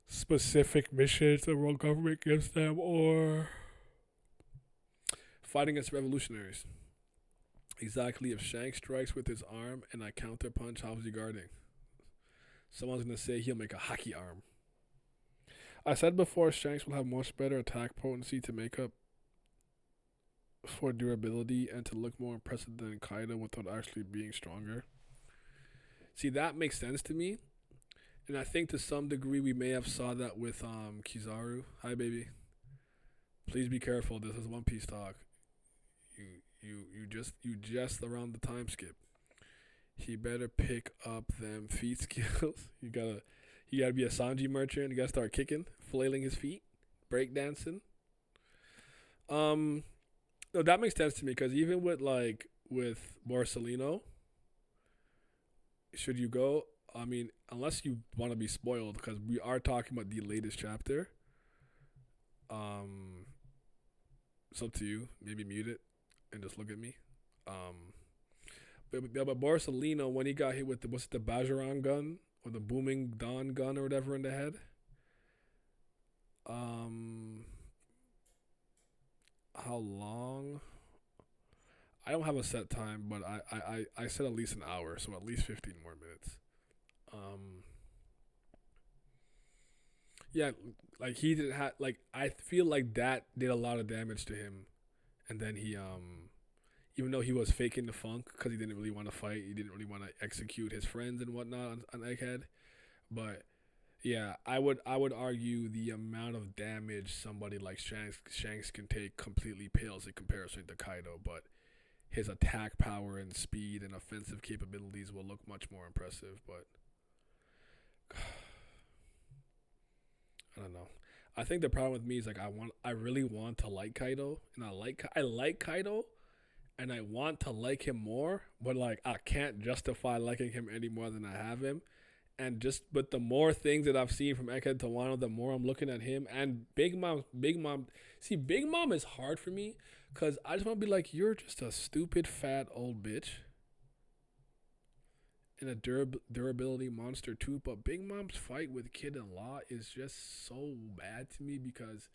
specific missions the world government gives them, or fighting against revolutionaries. Exactly. If Shanks strikes with his arm and I counter punch, how's he guarding? Someone's going to say he'll make a hockey arm. I said before, Shanks will have much better attack potency to make up for durability and to look more impressive than Kaido without actually being stronger. See, that makes sense to me. And I think to some degree we may have saw that with Kizaru. Hi, baby. Please be careful. This is One Piece talk. You just around the time skip. He better pick up them feet skills. You gotta be a Sanji merchant. You gotta start kicking, flailing his feet, breakdancing. No, that makes sense to me because even with Borsalino, should you go? I mean, unless you want to be spoiled, because we are talking about the latest chapter. It's up to you. Maybe mute it and just look at me. But Borsalino, when he got hit with the Bajoran gun with a booming Dawn gun or whatever in the head. How long? I don't have a set time, but I said at least an hour, so at least 15 more minutes. Yeah, like he didn't have like I feel like that did a lot of damage to him, and then he even though he was faking the funk because he didn't really want to fight, he didn't really want to execute his friends and whatnot on Egghead, but yeah, I would argue the amount of damage somebody like Shanks can take completely pales in comparison to Kaido, but his attack power and speed and offensive capabilities will look much more impressive, but I don't know. I think the problem with me is like I really want to like Kaido, and I like Kaido, and I want to like him more, but like I can't justify liking him any more than I have him. But the more things that I've seen from Egghead to Wano, the more I'm looking at him and Big Mom. See, Big Mom is hard for me because I just want to be like, you're just a stupid fat old bitch and a durability monster too. But Big Mom's fight with Kid and Law is just so bad to me because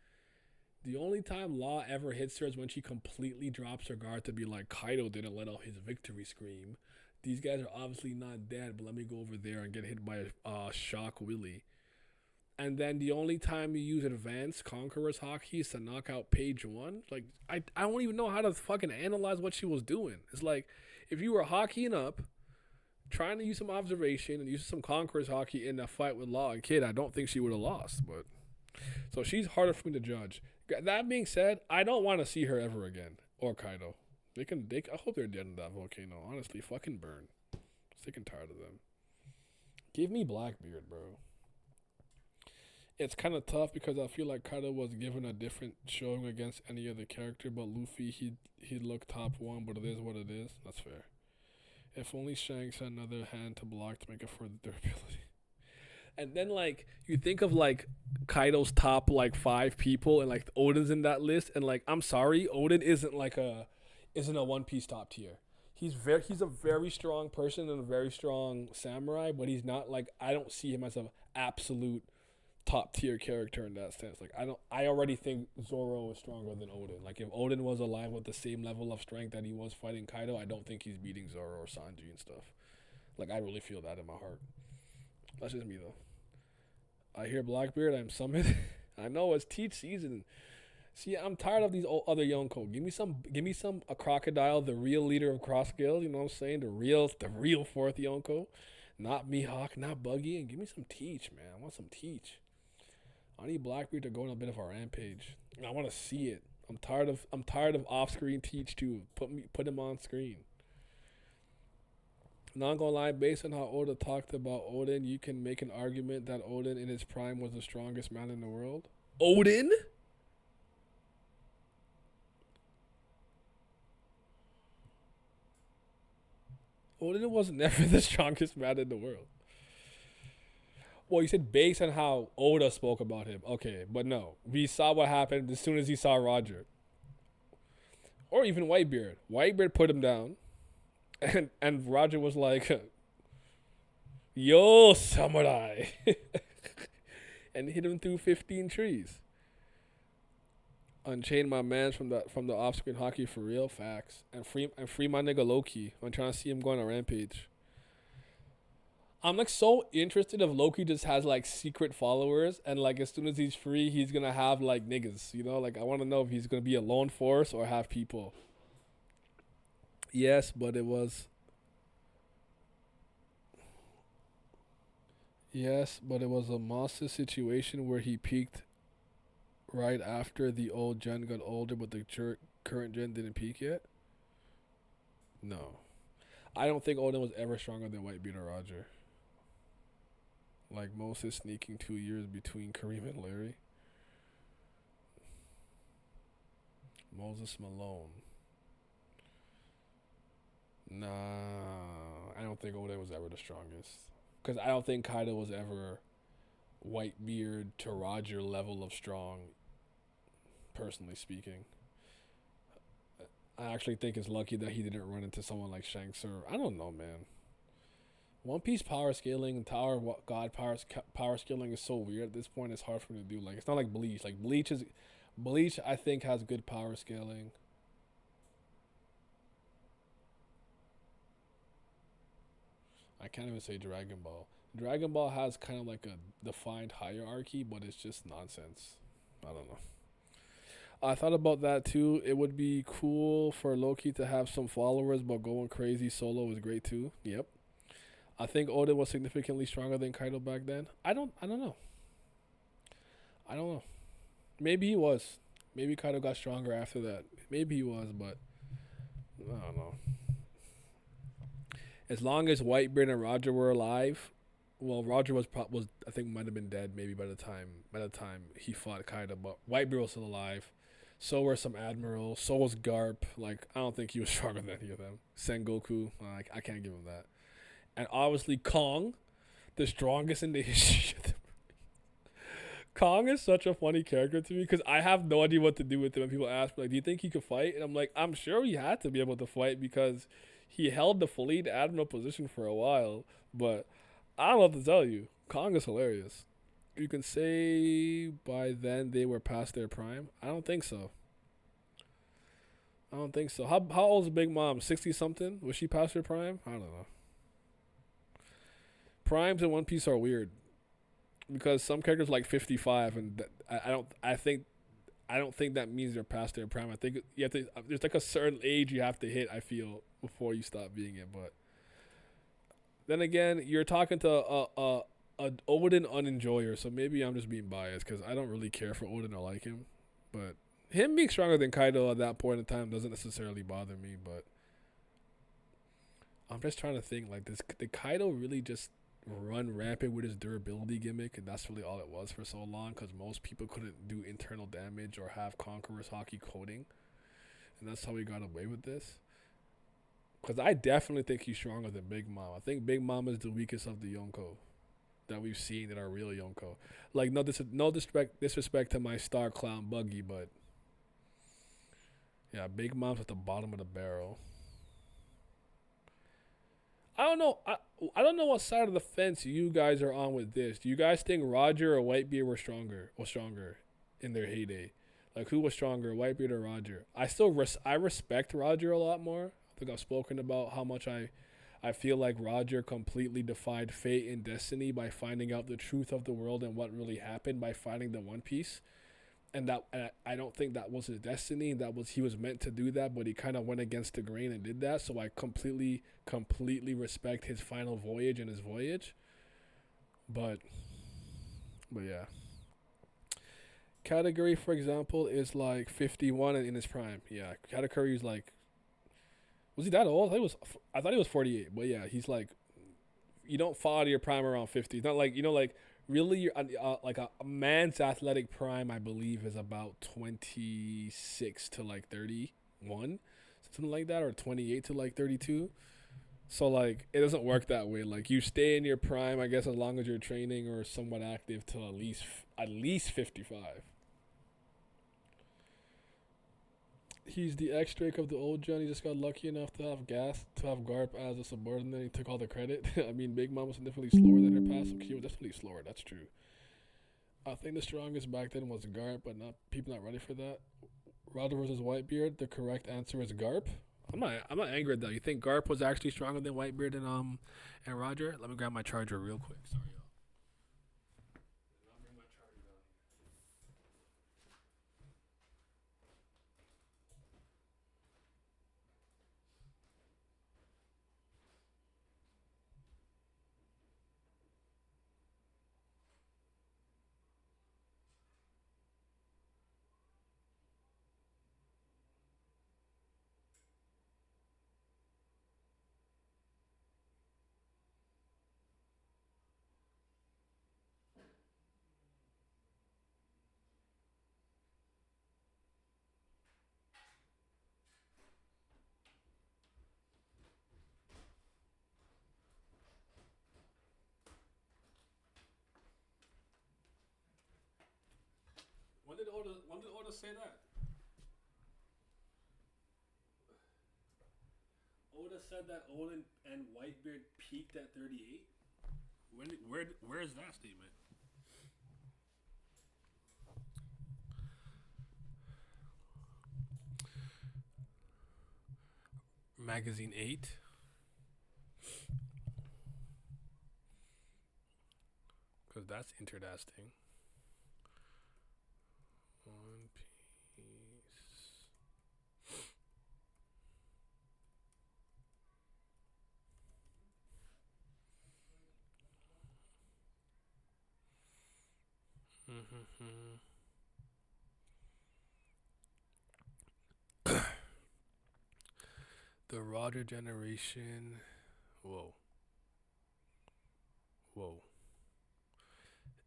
the only time Law ever hits her is when she completely drops her guard to be like, Kaido didn't let out his victory scream. These guys are obviously not dead, but let me go over there and get hit by a Shock Willie. And then the only time you use advanced Conqueror's Haki is to knock out Page 1. Like, I don't even know how to fucking analyze what she was doing. It's like, if you were hockeying up, trying to use some observation and use some Conqueror's Haki in a fight with Law and Kid, I don't think she would have lost. But so she's harder for me to judge. That being said, I don't want to see her ever again. Or Kaido. I hope they're dead in that volcano. Honestly, fucking burn. Sick and tired of them. Give me Blackbeard, bro. It's kind of tough because I feel like Kaido was given a different showing against any other character, but Luffy, he looked top one, but it is what it is. That's fair. If only Shanks had another hand to block to make it for the durability. And then, like, you think of, like, Kaido's top, like, 5 people, and, like, Oden's in that list, and, like, I'm sorry, Oden isn't a One Piece top tier. He's a very strong person and a very strong samurai, but he's not like, I don't see him as an absolute top tier character in that sense. Like I already think Zoro is stronger than Oden. Like if Oden was alive with the same level of strength that he was fighting Kaido, I don't think he's beating Zoro or Sanji and stuff. Like I really feel that in my heart. That's just me though. I hear Blackbeard, I'm summoned. I know it's teach season. See, I'm tired of these other Yonko. Give me some a Crocodile, the real leader of Cross Guild. You know what I'm saying? The real fourth Yonko, not Mihawk, not Buggy, and give me some Teach, man. I want some Teach. I need Blackbeard to go on a bit of a rampage. I want to see it. I'm tired of off-screen Teach too. Put him on screen. Not gonna lie, based on how Oda talked about Oden, you can make an argument that Oden in his prime was the strongest man in the world. Oden? Oden was never the strongest man in the world. Well, you said based on how Oda spoke about him. Okay, but no. We saw what happened as soon as he saw Roger. Or even Whitebeard. Whitebeard put him down. And Roger was like, yo, samurai. And hit him through 15 trees. Unchain my man from the off-screen hockey for real, facts. And free my nigga Loki. I'm trying to see him go on a rampage. I'm like so interested if Loki just has like secret followers and like as soon as he's free, he's gonna have like niggas, you know? Like I want to know if he's gonna be a lone force or have people. Yes, but it was a Moss's situation where he peaked right after the old gen got older, but the current gen didn't peak yet? No. I don't think Oden was ever stronger than Whitebeard or Roger. Like Moses sneaking 2 years between Kareem and Larry. Moses Malone. Nah, I don't think Oden was ever the strongest. Because I don't think Kaido was ever Whitebeard to Roger level of strong, personally speaking. I actually think it's lucky that he didn't run into someone like Shanks or I don't know, man. One Piece power scaling and God power scaling is so weird. At this point, it's hard for me to do. Like, it's not like Bleach. Like Bleach I think has good power scaling. I can't even say Dragon Ball. Dragon Ball has kind of like a defined hierarchy, but it's just nonsense. I don't know. I thought about that too. It would be cool for Loki to have some followers, but going crazy solo is great too. Yep. I think Oden was significantly stronger than Kaido back then. I don't know. I don't know. Maybe he was. Maybe Kaido got stronger after that. Maybe he was, but I don't know. As long as Whitebeard and Roger were alive, well, Roger was I think might have been dead maybe by the time he fought Kaido, but Whitebeard was still alive. So were some admirals. So was Garp. Like, I don't think he was stronger than any of them. Sengoku, I can't give him that. And obviously Kong, the strongest in the history of the Kong is such a funny character to me because I have no idea what to do with him. And people ask me, like, do you think he could fight? And I'm like, I'm sure he had to be able to fight because he held the fleet admiral position for a while. But I don't know what to tell you. Kong is hilarious. You can say by then they were past their prime. I don't think so. How old is Big Mom? 60 something? Was she past her prime? I don't know. Primes in One Piece are weird because some characters like 55, and I don't think that means they're past their prime. I think you have to. There's like a certain age you have to hit, I feel, before you stop being it. But then again, you're talking to a Odin unenjoyer, so maybe I'm just being biased because I don't really care for Odin or like him. But him being stronger than Kaido at that point in time doesn't necessarily bother me. But I'm just trying to think, like, did Kaido really just run rampant with his durability gimmick, and that's really all it was for so long? Because most people couldn't do internal damage or have Conqueror's Haki coding, and that's how he got away with this. Because I definitely think he's stronger than Big Mom. I think Big Mom is the weakest of the Yonko that we've seen that are real Yonko. Like, no disrespect to my star clown Buggy, but yeah, Big Mom's at the bottom of the barrel. I don't know. I don't know what side of the fence you guys are on with this. Do you guys think Roger or Whitebeard were stronger in their heyday? Like, who was stronger, Whitebeard or Roger? I respect Roger a lot more. I think I've spoken about how much I feel like Roger completely defied fate and destiny by finding out the truth of the world and what really happened by finding the One Piece. And that I don't think that was his destiny. He was meant to do that, but he kind of went against the grain and did that. So I completely respect his final voyage and his voyage. But yeah. Category, for example, is like 51 and in his prime. Yeah, Category is like, was he that old? I thought he was 48. But yeah, he's like, you don't fall out of your prime around 50. It's not like, like, really, you're like a man's athletic prime, I believe, is about 26 to like 31, something like that, or 28 to like 32. So like, it doesn't work that way. Like, you stay in your prime, I guess, as long as you're training or somewhat active till at least 55. He's the X-Drake of the old gen. He just got lucky enough to have Garp as a subordinate. He took all the credit. I mean, Big Mom was significantly slower than her past. She was definitely slower. That's true. I think the strongest back then was Garp, but people not ready for that. Roger versus Whitebeard. The correct answer is Garp. I'm not angry at that. You think Garp was actually stronger than Whitebeard and Roger? Let me grab my charger real quick. Sorry, y'all. When did Oda say that? Oda said that Odin and Whitebeard peaked at 38? Where is that statement? Magazine 8. Because that's interesting. One Piece. The Roger generation. Whoa.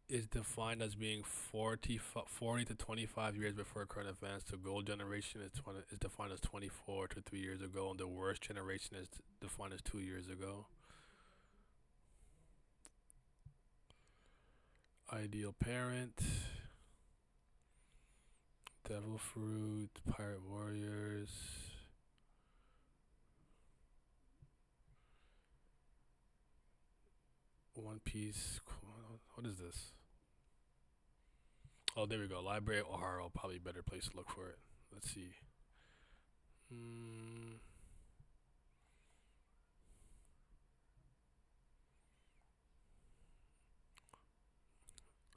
Is defined as being 40 to 25 years before current events. The gold generation is defined as 24 to 3 years ago, and the worst generation is defined as 2 years ago. Ideal parent, devil fruit, pirate warriors. One Piece. What is this? Oh, there we go. Library of Ohara, probably a better place to look for it. Let's see.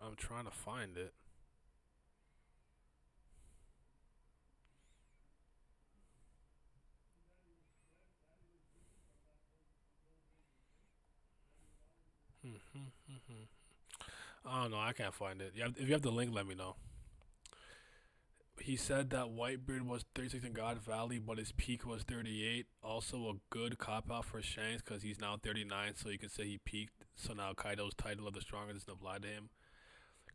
I'm trying to find it. I don't know. I can't find it. If you have the link, let me know. He said that Whitebeard was 36 in God Valley, but his peak was 38. Also, a good cop out for Shanks because he's now 39, so you can say he peaked. So now Kaido's title of the strongest doesn't apply to him.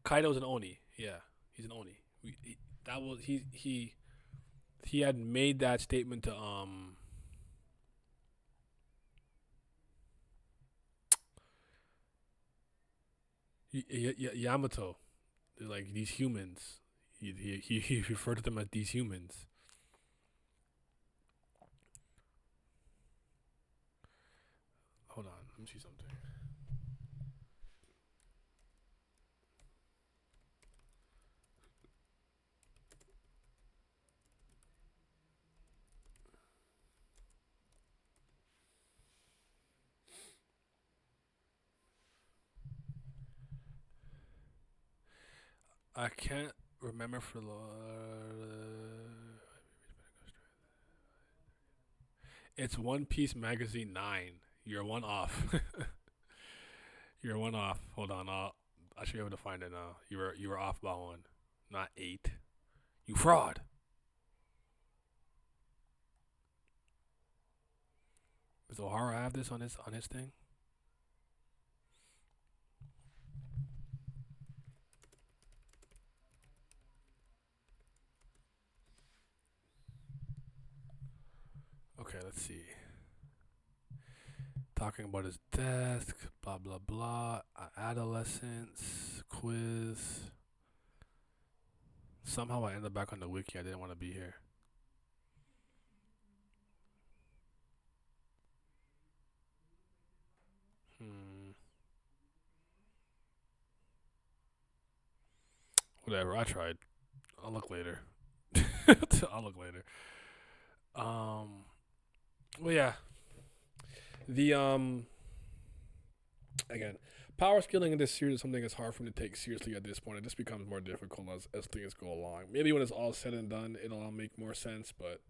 Kaido's an Oni. Yeah, he's an Oni. He had made that statement to Yamato. They're like these humans. He referred to them as these humans. Hold on, let me see something. I can't remember for the. It's One Piece Magazine 9. You're one off. You're one off. Hold on. I should be able to find it now. You were off by one, not 8. You fraud. Does Ohara have this on his thing? Okay, let's see. Talking about his desk, blah blah blah, adolescence, quiz. Somehow I ended back on the wiki. I didn't want to be here. Whatever, I tried. I'll look later. I'll look later. Well, yeah. The again, power scaling in this series is something that's hard for me to take seriously at this point. It just becomes more difficult as things go along. Maybe when it's all said and done, it'll all make more sense. But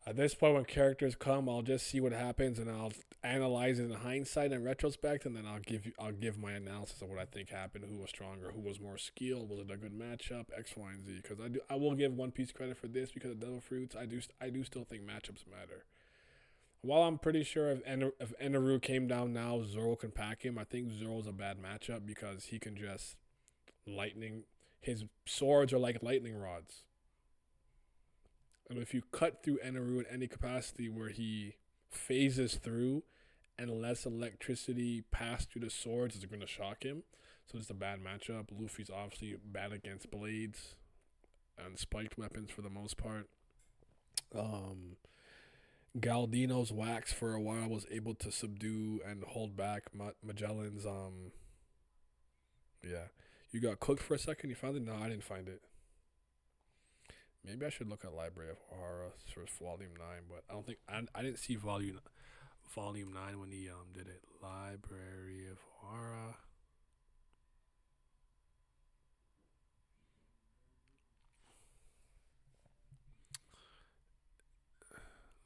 at this point, when characters come, I'll just see what happens and I'll analyze it in hindsight and retrospect, and then I'll give my analysis of what I think happened, who was stronger, who was more skilled, was it a good matchup, X, Y, and Z. Because I will give One Piece credit for this because of Devil Fruits. I do still think matchups matter. While I'm pretty sure if Eneru came down now, Zoro can pack him. I think Zoro's a bad matchup because he can just lightning. His swords are like lightning rods. And if you cut through Eneru in any capacity where he phases through and lets electricity pass through the swords, it's going to shock him. So it's a bad matchup. Luffy's obviously bad against blades and spiked weapons for the most part. Galdino's wax for a while was able to subdue and hold back Magellan's. Yeah. You got cooked for a second. You found it? No, I didn't find it. Maybe I should look at Library of Horror for Volume 9, but I don't think I didn't see Volume 9 when he did it. Library of Horror.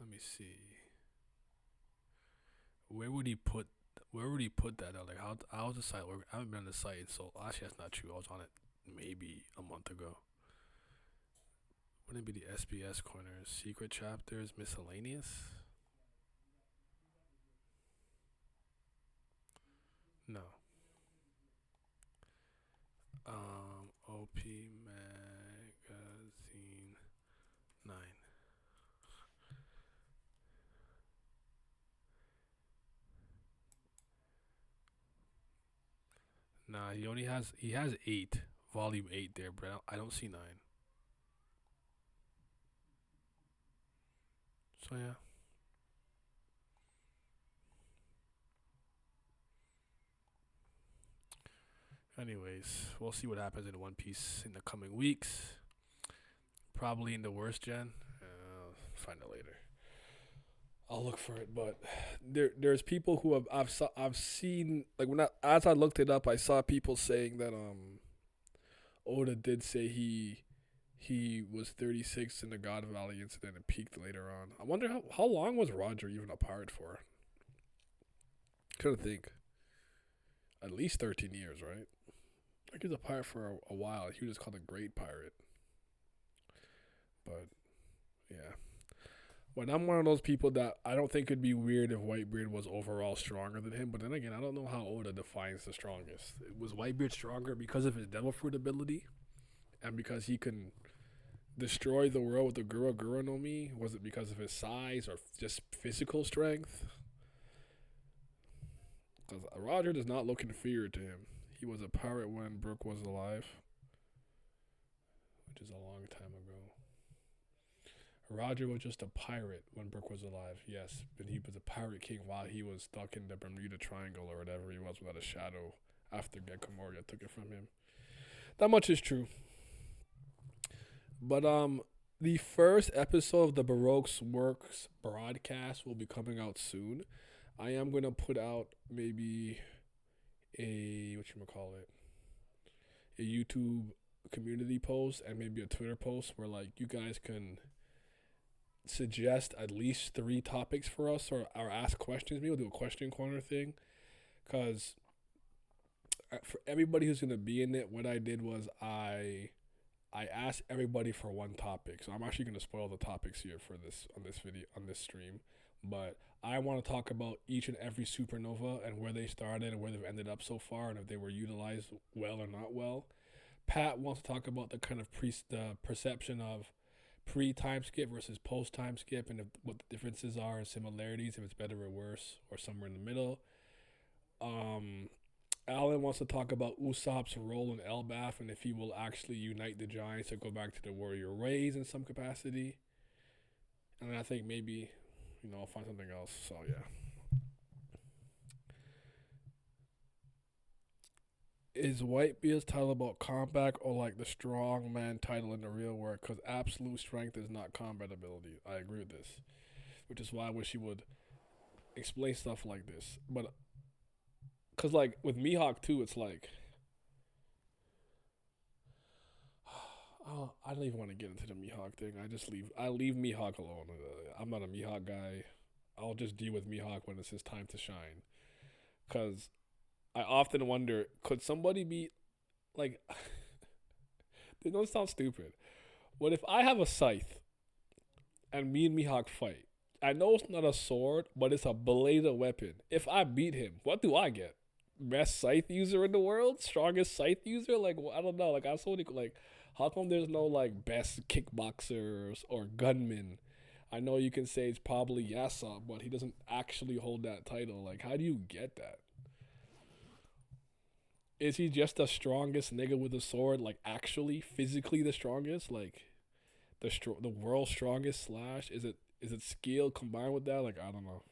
Let me see. Where would he put that out? Like how's the site work? I haven't been on the site, so actually that's not true. I was on it maybe a month ago. Wouldn't it be the SBS corners? Secret chapters, miscellaneous? No. OP Magazine 9. Nah, he has 8, volume 8 there, but I don't see 9. So yeah. Anyways, we'll see what happens in One Piece in the coming weeks. Probably in the worst gen. Find it later. I'll look for it, but there's people who I've seen, like, as I looked it up, I saw people saying that Oda did say he was 36 in the God Valley incident and peaked later on. I wonder how long was Roger even a pirate for? Couldn't think. At least 13 years, right? Like, he was a pirate for a while. He was called a great pirate. But yeah. But I'm one of those people that I don't think it'd be weird if Whitebeard was overall stronger than him. But then again, I don't know how Oda defines the strongest. Was Whitebeard stronger because of his Devil Fruit ability? And because he can destroy the world with the Gura Gura no Mi? Was it because of his size or just physical strength? Because Roger does not look inferior to him. He was a pirate when Brook was alive, which is a long time ago. Roger was just a pirate when Brook was alive, yes, but he was a pirate king while he was stuck in the Bermuda Triangle or whatever he was without a shadow after Gekko Moria took it from him. That much is true. But the first episode of the Baroque's Works broadcast will be coming out soon. I am going to put out maybe a YouTube community post and maybe a Twitter post where, like, you guys can suggest at least 3 topics for us or ask questions. Maybe we'll do a question corner thing, because for everybody who's going to be in it, what I did was I asked everybody for one topic. So I'm actually going to spoil the topics here for this on this stream, but I want to talk about each and every supernova and where they started and where they've ended up so far, and if they were utilized well or not well. Pat wants to talk about the kind of the perception of pre-time skip versus post-time skip, and what the differences are and similarities, if it's better or worse or somewhere in the middle. Alan wants to talk about Usopp's role in Elbaf and if he will actually unite the Giants or go back to the warrior ways in some capacity. And I think maybe, I'll find something else. So yeah. Is Whitebeard's title about combat or like the strong man title in the real world? Because absolute strength is not combat ability. I agree with this. Which is why I wish he would explain stuff like this. But, because like with Mihawk too, it's like, I don't even want to get into the Mihawk thing. I leave Mihawk alone. I'm not a Mihawk guy. I'll just deal with Mihawk when it's his time to shine. Because I often wonder, could somebody be, like, they don't sound stupid. What if I have a scythe and me and Mihawk fight? I know it's not a sword, but it's a bladed weapon. If I beat him, what do I get? Best scythe user in the world? Strongest scythe user? Like, I don't know. Like, I'm so like, how come there's no, like, best kickboxers or gunmen? I know you can say it's probably Yasop, but he doesn't actually hold that title. Like, how do you get that? Is he just the strongest nigga with a sword? Like, actually, physically the strongest? Like, the world's strongest Slash? Is Is it skill combined with that? Like, I don't know.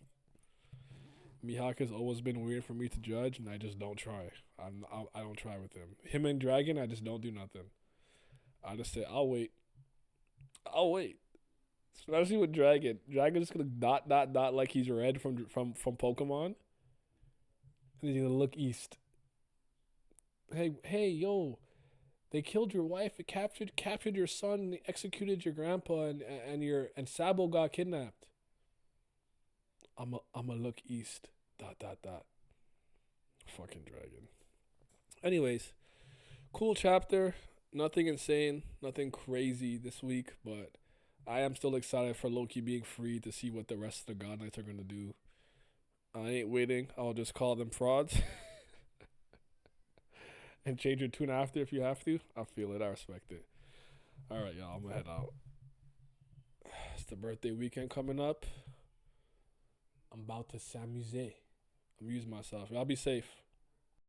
Mihawk's always been weird for me to judge, and I just don't try. I don't try with him. Him and Dragon, I just don't do nothing. I just say, I'll wait. I'll wait. Especially with Dragon. Dragon's gonna dot like he's red from Pokemon. And he's gonna look east. Hey, yo. They killed your wife, it captured your son, and they executed your grandpa, and Sabo got kidnapped. I'ma look east. Dot. Fucking Dragon. Anyways, cool chapter. Nothing insane, nothing crazy this week, but I am still excited for Loki being free to see what the rest of the God Knights are gonna do. I ain't waiting. I'll just call them frauds. And change your tune after if you have to. I feel it. I respect it. All right, y'all. I'm gonna head out. It's the birthday weekend coming up. I'm about to s'amuser. Amuse myself. Y'all be safe.